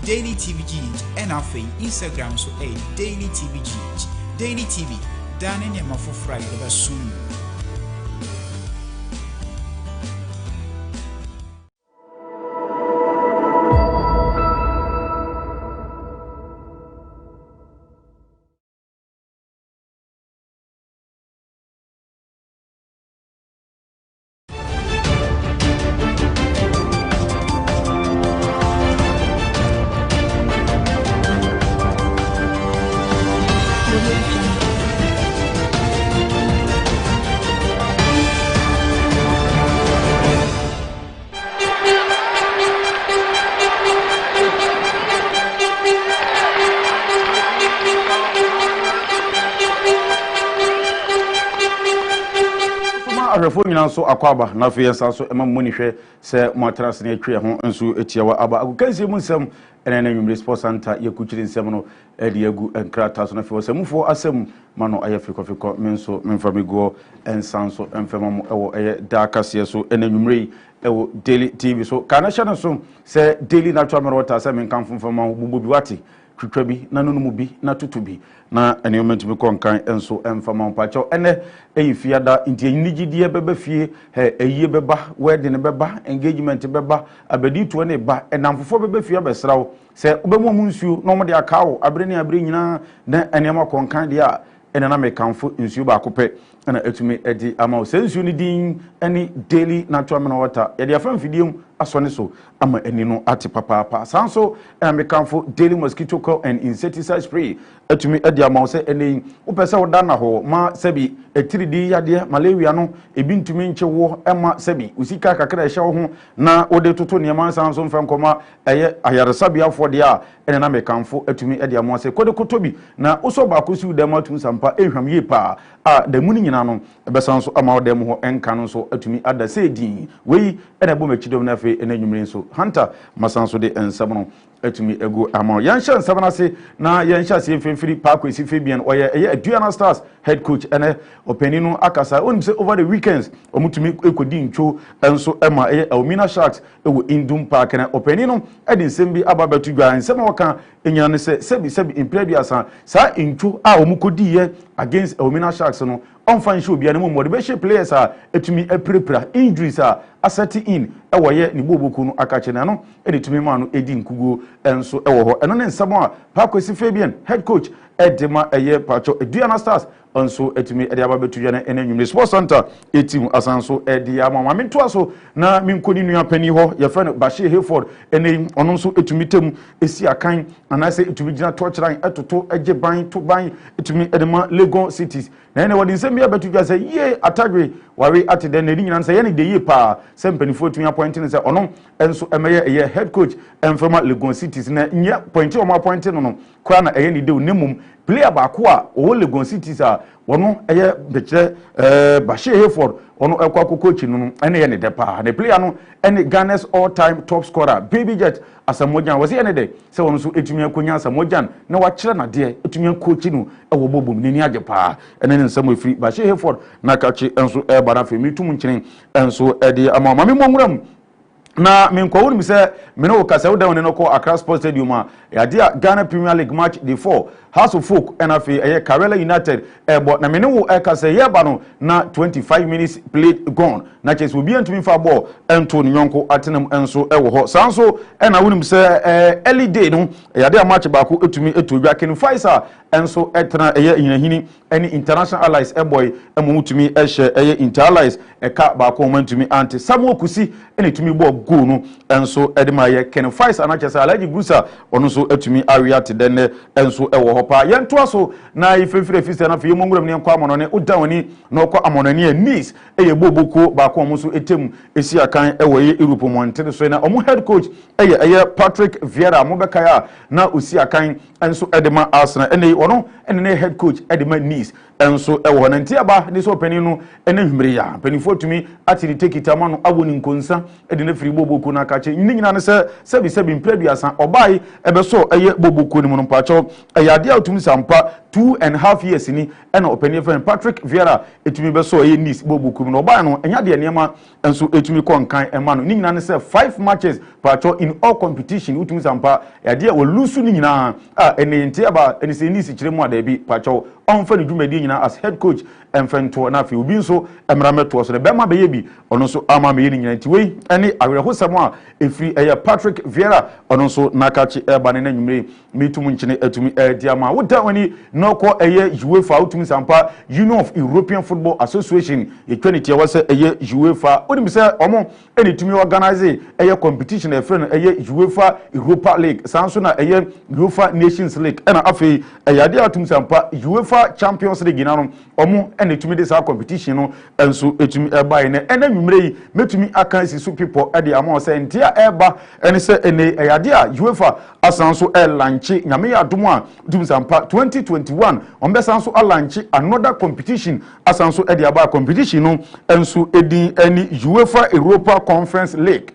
Daily TV GH, and our Instagram so Daily TV GH. Daily TV, done in your for Friday soon. Arefo nyina so akwaba na fe yesa so ema mmoni hwe se moatrase ne atwe ho nso etiawa aba agukansie mu nsem ene na nwumre Sports Center yekuchiri nsem no edi agu enkrata so na fe osamufo asem mano ayefiko menso memfamigo ensanso emfemamo ewo eye dakase so ene nwumre ewo Daily TV so kana hye so se Daily Natural Water se menkamfo mfama bubobi wate twitwa bi na nonu mu bi na tutu bi na environment bi konkan enso emfama mpacho ene eyifiada ntienigidie beba fie eyie beba wedding beba engagement beba abedi to ne ba enamfofo beba fie abesrawo se obemu mu nsuo no mo de akawo abre nyina na enema konkan de a ene na mekamfo nsuo ba kope na etumi edi ama se nsuo ni din ene Daily Natural Water ye de afam fidiem asone so ama eni no ate papa sanso me kanfo daily mosquito coil and insecticide spray atumi ade ama se eni upese woda na ho ma sebi etiridi yade malaria no ebi ntumi nche wo ema sebi usika kakra ehye wo ho na wode toto niam sanso mfa nkoma eye ayaresabia fo de a ene na me kanfo atumi ade ama se kode kotobi na uso ba ko si dem atum sampa ehwam ye pa a da muni nyina no ebesanso ama wodem ho enka no so atumi ada se din wei ene bo machidom na fe ene nwumre so hunter masanso de ensam no atumi ego ama yansha nsam na se na yansha se mfimfiri pa ko esi Fabian oye eye Aduana Stars head coach ene openinu akasa onim se over the weekends omutumi ekodi ntwo enso ema eye Elmina Sharks ewo Indum Park na openinu edi nsem bi ababetu gwa nsem waka enya ne se sebi imprebiasa sa ntwo a omukodi ye against Elmina Sharks no on fan show bia no motivation players a etumi eprepra injuries a asset in ewoye ni boboku no akache na no edetumi ma no edi nkugo enso ewo ho eno ne nsamo a Pakwesi Fabian head coach edema eye pacho Aduana Stars onso etumi ede ababetu na enanwumre sports center etim asanso ede amama mento aso na minkoni nua pani ho ye friend Bashir Hayford ene ono nso etumi tem esi akan anase etumi gina torchline etoto eje ban to ban etumi edema Lagos cities na ene wodi nsem bia betu gya say ye atagwe wari atede na nyina say ye ne de ye pa sempanifo etumi appointing say ono enso emeye ye head coach emfama Lagos cities na nya point o ma appointing no kwa na eye ne de nemum player ba ko a o Lagos cities a wono eye bekire Bashir Hayford ono ekwa coach no ene ye ne de pa the player no ene Ghana's all-time top scorer Baby Jet asamojan was ene de se wono so etumi akonya asamojan na wa kire na de etumi coach no ewo bobom ni age pa ene ne nsamo efiri Bashir Hayford na kachi enso bara fe mitum nkyene enso ede amama me momuram na menkwawo mi se me no kasa wo dan no ko Accra Sports Stadium a ya Ghana Premier League match day 4 House of Folk NFA Karela United but na me no kasa ye ba no na 25 minutes played gone na chase obi antumi fa ball ento nyonko atenam enso ewo ho sanso na wonim se early day no ya match ba ko etumi etodwa ken Faisal enso etena yinahini any international allies boy emutumi ehye inter allies ka ba ko mantumi anti Samuel Kusi enetumi ball go no enso edema ye ken Faisal na chese Alhaji Brusa ono so etumi awiate den enso ewo ho pa yento aso na ifefire fise na fe yemonguram ne kwa amono ne udawani na kwa amono ne Nice eye boboko ba ko mo so etem esi akan ewo ye Europe monte so na omo head coach eye Patrick Vieira mo bekaya na osi akan enso edema Arsenal ene ono ene head coach edema Nice enso ewo na ntiaba ni so pani no ene hwimre ya pani fotumi atiri tekitama no awoni nkonsa ede na firi boboko na kache nyina ne se sebi mprebiasa obai ebeso eye boboko ni mo mpacho eye utumi sampa 2.5 years ni ena opani friend Patrick Vieira etumi beso eye Nice boboko no obai no enya de niema enso etumi konkan ema no nyina ne se 5 matches pacho in all competition utumi sampa ade wo lusu ni nyina ene ntiaba ene se Nice kiremu adabi pacho onfa ni dwumadi nyina as head coach emfento na fi obi nso emrameto so ne bema be yebi ono nso ama me nyina ntiwei ene awerehosam a efiri eye Patrick Vieira ono nso nakachi eba ne nanwumre metum nkyene atumi diama woda wani noko eye UEFA utumi sampa Union of European Football Association etwenity wase eye UEFA onim se omo ene tumi organize eye competition e friend eye UEFA Europa League sanso na eye UEFA Nations League ena afi eye ade atum sampa UEFA Champions League na no omo ene tumi de sa competition no enso etumi eba ene ena nwumre yi metumi aka si so people ade ama se ntia eba ene se ene eye ade a UEFA asanso lanchi nyame ya adumu a dum sampa 2021 ombe sanso alanchi another competition asanso ede aba competition no enso edi any UEFA Europa Conference League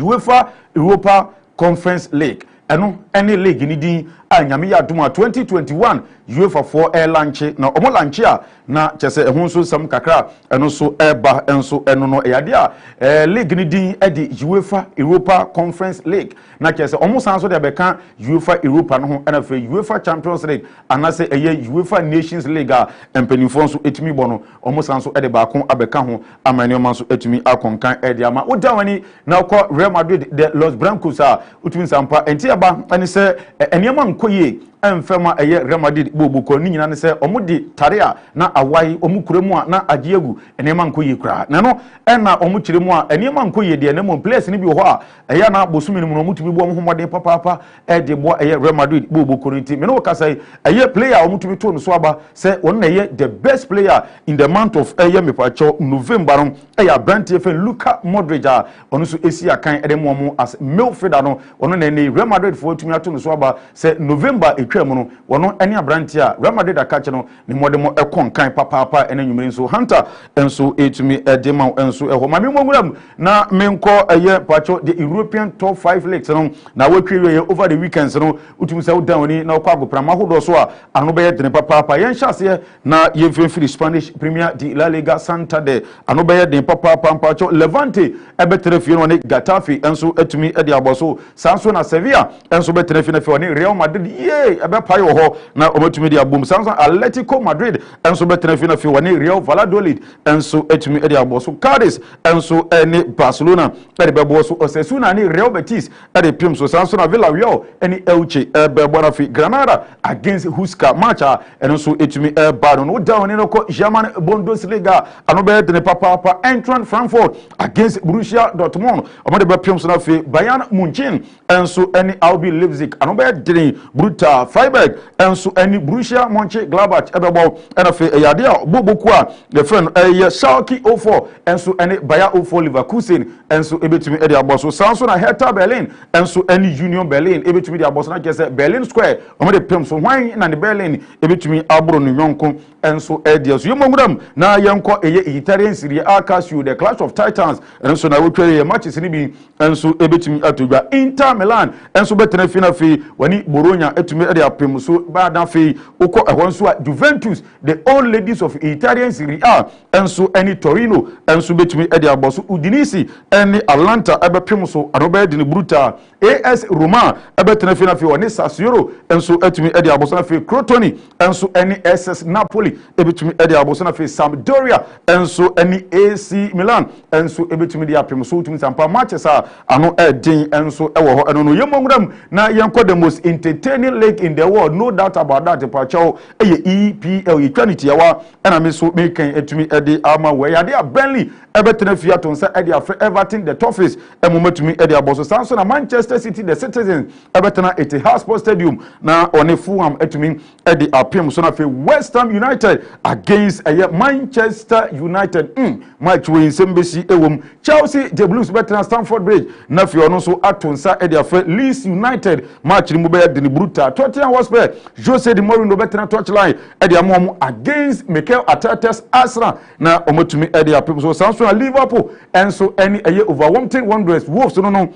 UEFA Europa Conference League eno any league ni din anyame ya adumu a 2021 UEFA for launch na omo launch a na chese ehun so sam kakra eno so eba enso eno no eyade a league ni din edi UEFA Europa Conference League na chese omo sanso de beka UEFA Europa no ho ena fe UEFA Champions League anase eye UEFA Nations League a empanifo so etimi bo no omo sanso ede ba kon abeka ho amani o so etimi akonkan ede ama odawani na ko Real Madrid de Los Blancos a utumi sampa enti aba eni se eniema nkoye emfema eye Real Madrid boboko ni nyina ne se omudi tarea na awai omukuremu a na agiegu enema nkoyi kra na no ena omukiremu a enema nkoyi de enema place ni bi ho a eye na bosumi ni mu omutumi bo homode papa de bo eye Real Madrid boboko nti me no kasa eye player omutumi to no so aba se won na eye the best player in the month of eye mepacho November no eye Brandt efe Luka Modric a ono so esi akan edemo as midfielder no ono na ne Real Madrid for tumi ato no so aba se November etwam no wono ene Brandt a Real Madrid akache no ne modemo ekon kan papa enanwumre so Hunter enso etumi edema enso eho ma memwuram na menko eye pacho the European top 5 leagues no na watwe over the weekends no utumi se down ni na kwa goprama hodo so a ano be de papa yen hyase na yemfiri Spanish Premier de La Liga Santander ano be de papa pacho Levante ebetrefie no ne Getafe enso etumi ede aboso sanso na Sevilla enso betrefie na fe ne Real Madrid ye ebe pai wo ho na ometumi de abom sanso Atletico Madrid enso betrefie na fe ne Real Valladolid enso etumi ede aboso Cadiz enso ene Barcelona ede bebo so Osasuna ne Real Betis ede pim so sanso na Villarreal ene Elche ebe bona fi Granada against Huesca match enso etumi bado no down ne ko German Bundesliga ano be de papa Eintracht Frankfurt against Borussia Dortmund omode be pim so na fi Bayern Munich enso ene RB Leipzig ano be de Bruta Freiburg enso ene Borussia Mönchengladbach ebebo ena fi yade a boboku a the friend Schalke 04 enso ene Bayer 04 Leverkusen enso ebetumi ede aboso sanso na Hertha Berlin enso ene Union Berlin ebetumi de aboso na kese Berlin Square omode pim so hwan na ne Berlin ebetumi abro no yonko enso ede so yemomuram na yenko eye Italian Serie A KASEE the Clash of Titans enso na wotwe matches ni bi enso ebetumi atodwa Inter Milan enso betena fina fi wani Bologna etumi ede apem so bada fi ukọ ehon so Juventus the old ladies of Italian Serie A enso eni Torino enso betumi ede aboso Udinese eni Atalanta ebepem so anobe de brutal AS Roma ebetena fina fi wani Sassuolo enso etumi ede aboso na fi Crotone enso eni SS Napoli ebetumi ede aboso na fi Sampdoria enso eni AC Milan enso ebetumi de apem so utumi sampa matches a ano edin enso ewo ho eno no yemongram na yenko the most entertaining league in the world no doubt about that pacho eye EPL eternity yawa ena me so me kan etumi ede ama we yade a Burnley ebetena fia to nsa ede afre Everton the toughest emometumi ede aboso sanso na Manchester City the Citizens ebetena Etihad Sports Stadium na one Fulham etumi ede apem so na fe West Ham United against Manchester United match we nsembesi ewom Chelsea the Blues betena Stamford Bridge na fe ono so atonsa ede afre Leeds United match ni mu be de brutal Tottenham Hotspur Jose de Mourinho betena touchline ede amom against Mikel Arteta's Arsenal na omotumi ede apem so sanso na Liverpool enso any overwhelming Wanderers Wolves no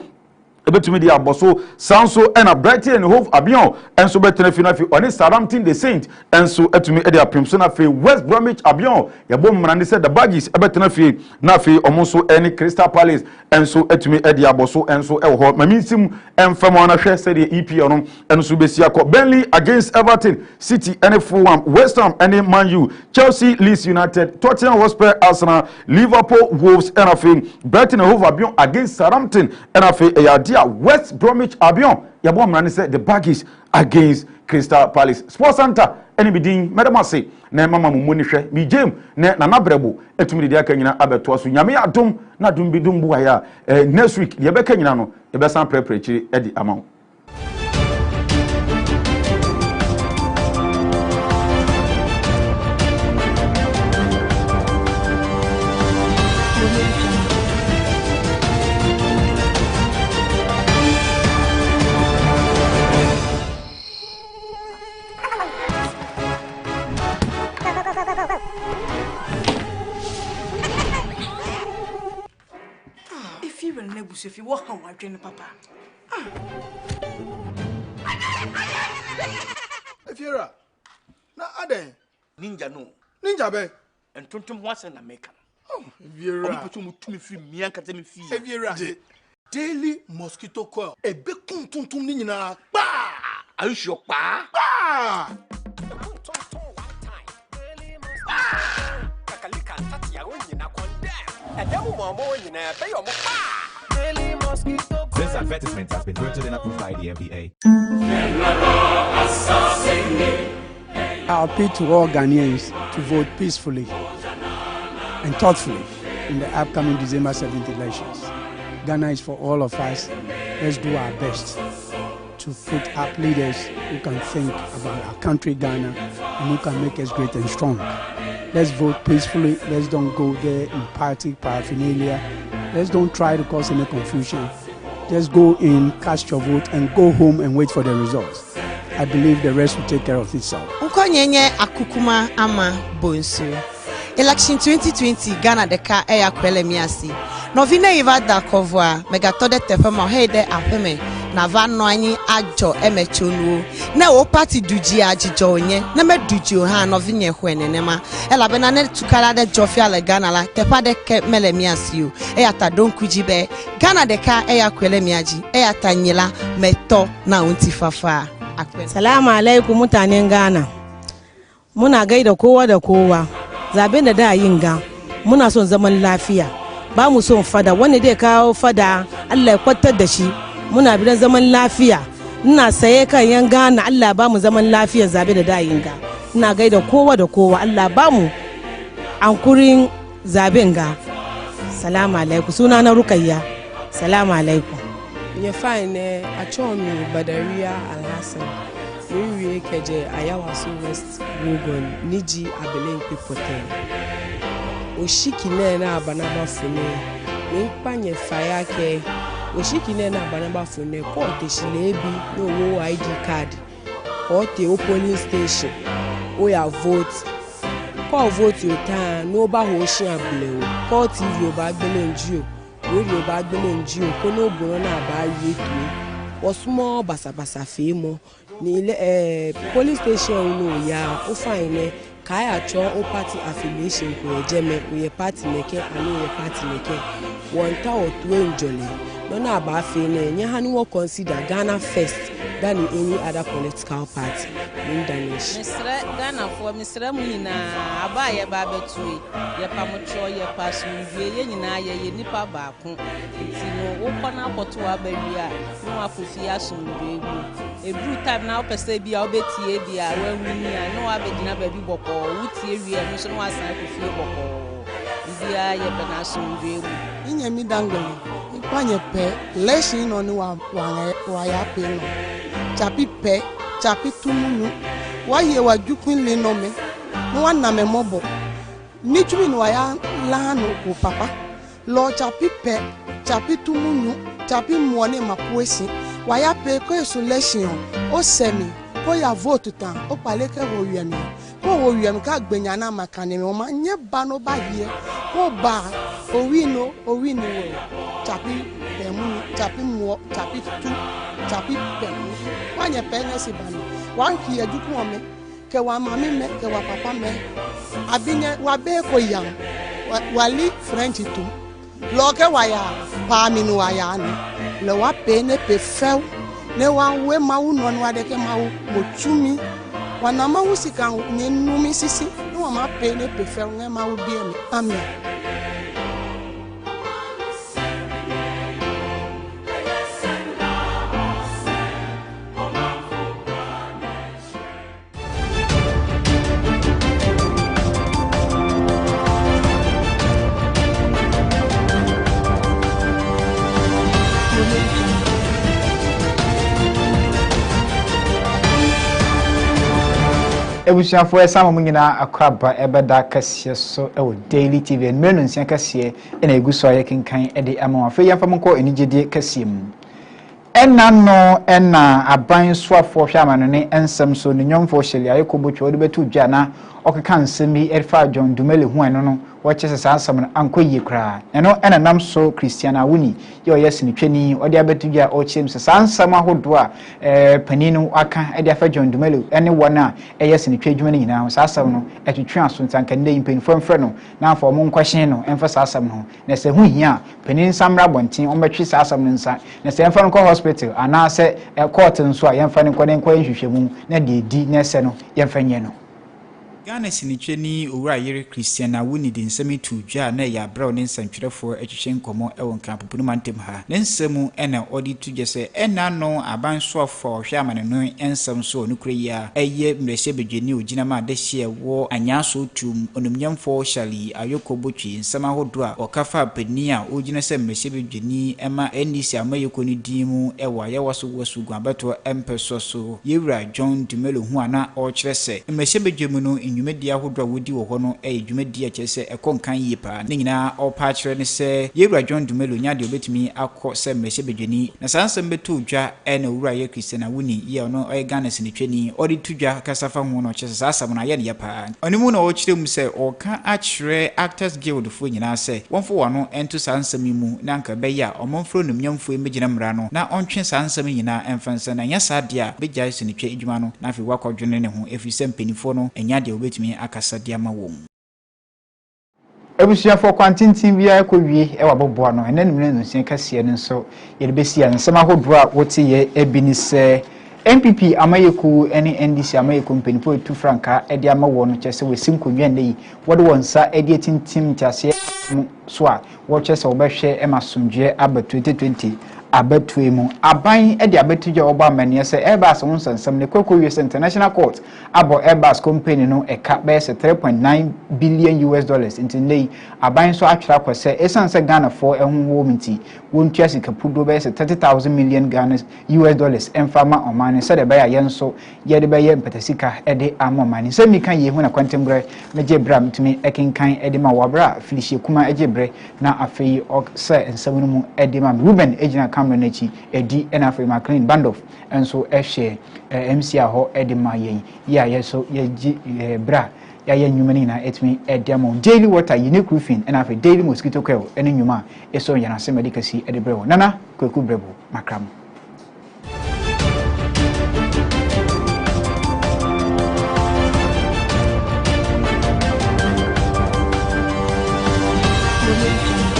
ebetumi di aboso sanso ena Brighton and Hove Albion enso betena fi na fi oni Southampton the Saint enso etumi ede apemso na fi West Bromwich Albion yabo mrande se the Baggies ebetena fi na fi omonso eni Crystal Palace enso etumi ede aboso enso ewo maminsim emfamo na hwe se the EPL no enso besi akọ Burnley against Everton City and Fulham West Ham and Man U Chelsea Leeds United Tottenham Hotspur Arsenal Liverpool Wolves and fi Brighton and Hove Albion against Southampton and fi West Bromwich Albion yabo mrane say the Baggies against Crystal Palace Sports Center eni bidin medamase na mama mumuni hwe mi jem na nabrebo etumi de aka nyina abeto so nyame adom na dum bidum buwa ya next week ye beka nyina no ye besan prepare chiri edi amount. If you walk on my train, papa. If you're a Ade Ninja no. Ninja be And Tontum once in America. Oh, if you're a to me free, me and Catemi fee. If you're a daily mosquito coil, a big tum nina. Bah! Are you sure, pa? Bah! This advertisement has been printed and approved by the FDA. appeal to all Ghanaians to vote peacefully and thoughtfully in the upcoming December 7th elections. Ghana is for all of us. Let's do our best to put up leaders who can think about our country, Ghana, and who can make us great and strong. Let's vote peacefully. Let's don't go there in party paraphernalia. Let's don't try to cause any confusion. Just go in, cast your vote, and go home and wait for the results. I believe the rest will take care of itself. Ukonyenye akukuma ama bonsu. Election 2020 Ghana deka eya kwele miasi. Novine iva da kovwa megatode tefema heide apeme na vano anyi ajo emechonu na o party duji ajijo onye na me duji ha novine hwene nema ela bena ne tukala de jofia le Ghana la tepa de ke mele miasi o eya ta donkuji be Ghana deka eya kwele miaji eya ta nyila meto na untifafa. Salamu alaikum mutanen Ghana. Muna gaida kowa da kowa. Zaben da yin ga muna son zaman lafiya. Ba mu son fada wanda dai kawo fada Allah ya kwatar da shi. Muna bidan zaman lafiya. Ina saye kan yan Ghana Allah ba mu zaman lafiya zabe da yin ga. Ina gaida kowa da kowa Allah ba mu ankurin zaben ga. Salamu alaikum. Suna na Rukayya. Salamu alaikum. Nye fine achomi Badaria Alhassan wiwi keje Ayawaso West Wogon Niji Abelen Pipote Oshiki na abanaba fune nkpanye fire ke Oshiki na abanaba fune ko te shilebi no wo ID card ko te o polling station o ya vote ko vote yo tan no ba ho shi abule o ko TV o ba gbele nji o radio ba gbele nji o ko no boro na ba yetu osmo basabasa femo ni police station no ya o fine kaya cho o party affiliation ko ejeme o ye party neke ani ye party neke wonta o to enjole no na ba fe na enye ha ni wo consider Ghana first than any other political party in Danish. Mr. Ghana for Mr. Muna abaye ba betui ye pamotro ye pasu ye nyina ye nipa ba ko ti no wo kona kwoto abawi a no akofi asombe egu ebru time na opese bia obetie bia wanwini a no abegina ba bi boko wutie wie no so no asan akofi boko bia ye bena asombe egu inyemi dangole ipanye pe leshi no ni wa ya pe no chapi pe chapi tumunu wa ye wa jukwin le no me no wa na me mobo ni tumi no ya lanu ko papa lo chapi pe chapi tumunu chapi muone mapoesi wa ya pe ko isolation o semi ko ya vote tan o pale ke wo yemi ko wo yemi ka gbenya na makane me o ma nye ba no ba ye ko ba o wino wo chapi pe mu chapi mo chapi tu chapi pe wanye penye si bani wanki eduku ome ke wa mami me ke wa papa me abinye wa be ko yam wali french tu lo ke wa ya pa mi no wa ya ni le wa pe ne pe few ne wa we ma wu no wa de ke ma wu motumi wana ma wu sika ne numi sisi no wa ma pe ne pe few ne ma wu bi mi amen. Ebusiafo esama mu nyina akwaba ebeda kase so ewo Daily TV en menu nsia kase na eguso aye kenkan ede ama afa yamfa mko enigede kase mu enna no enna aban soafo hwama no ne ensem so ne nyomfo hyele aye kobotwa ode betu dwa na okeka nsemi erfa John Dumele hu eno no woche sa ansam no ankoyie kra eno enna nam so Christiana Wuni ye oyesini twani ode abetu dwa ochem sa ansam ahodo a paninu aka ede afa John Dumele ene wona eyesini twadwuma ni nyina sa ansam no etwetwe aso ntanka ne impenfo mfre no na afọ mo nkwahye no emfa sa ansam no na se hu hia panin samra bonten ombetwe sa ansam no nsa na se emfa no ko hospital ana se court nso a yemfa ne nkwa nhwehwemu na de di na se no yemfa nye no Ghana sinicheni owura yere Christiana Wuni de nsɛm tu dwa na ya bra ne nsɛntwerɛfo atwehwe nkɔmɔ ɛwɔ nkampopo no mantem ha ne nsɛm ɛna ɔde tu gye sɛ ɛna no abansoafo hwɛ amane no nsɛm so no kura ya ɛyɛ mmerɛhyɛ bedwani ogina ma dehye ɛwɔ anyaso tum onumnyamfo Shali Ayoko Botwi nsɛm ahodo a ɔkafa pani a ogina sɛ mmerɛhyɛ bedwani ɛma NDC amayeko ne dimu ɛwɔ ayawaso wasu guabato empeso so yewura John Dumelo hu ana ɔkyerɛ sɛ mmerɛhyɛ bedwamu no nnwumadi ahodo a wodi wɔ hɔ no dwumadi a kyerɛ sɛ ɛkɔnkan yie paa ne nyinaa ɔpa kyerɛ ne sɛ yewura John Dumelo nya de obetumi akɔ sɛ mmerɛhyɛ bedwani na saa nsɛm beto dwa ɛna owura yɛ Christiana Wuni yɛ ɔno ɔyɛ Ghana sinitwani ɔde to dwa kasafa ho no kyerɛ sɛ saa asɛm no ayɛ ne yɛ paa ɔne mu na ɔkyerɛ mu sɛ ɔka akyerɛ Actors Guild fo nyinaa sɛ wɔmfo wɔno ɛnto saa nsɛm yi mu na nka bɛyɛ a ɔmɔmfro nomnyamfo mmegyina mmara no na ɔntwe saa nsɛm nyinaa ɛmfa nsɛ na nyɛ saa deɛ a bɛgyae sinitwa adwuma no na afei wakɔdwene ne ho ɛfiri sɛ mpanimfoɔ no ɛnya deɛ obetumi akasa de ama wɔn ebusuafo kwantintin bia ekɔwie ɛwɔ aboboa no ɛna nimre nsuan kɛseɛ no nso yɛde besi a nsɛm ahodoɔ a wote yɛ ebi ni sɛ MPP Amayeku ɛne NDC Amayeku mpanimfoɔ etu franka ɛde ama wɔn no kyɛ sɛ wɔsi nkonnwa nne yi wɔde wɔn nsa ɛde tintim ntiaseɛ so a wɔkyɛ sɛ wɔbɛhwɛ ɛma somdwe aba 2020 abatue mu aban e de abatuje oba amane se Airbus won sansam ne kwekwo US International Court abo Airbus company no eka be se 3.9 billion US dollars intinlei aban so atwera kwese esanse Ghana for ehunwo minti wontua sikapudo be se 30,000 million Ghana US dollars emfama omane se de be ya yenso ye de be ye mpatasika e de amomane se mi kan ye hu na kwantembre meje bra mtumi ekenkan e de ma wabra filihie kuma ejebre na afei se ensam no mu e de ma Ruben ejina Nechi edi enafe McLean Bandoff enso ehye MC aho edima yen ya yeso yeji bra ya ye nwumani na etimi ediamo daily water unique roofing enafe daily mosquito coil ene nwuma eso yana se medicasi edebrewo nana kweku brebo makram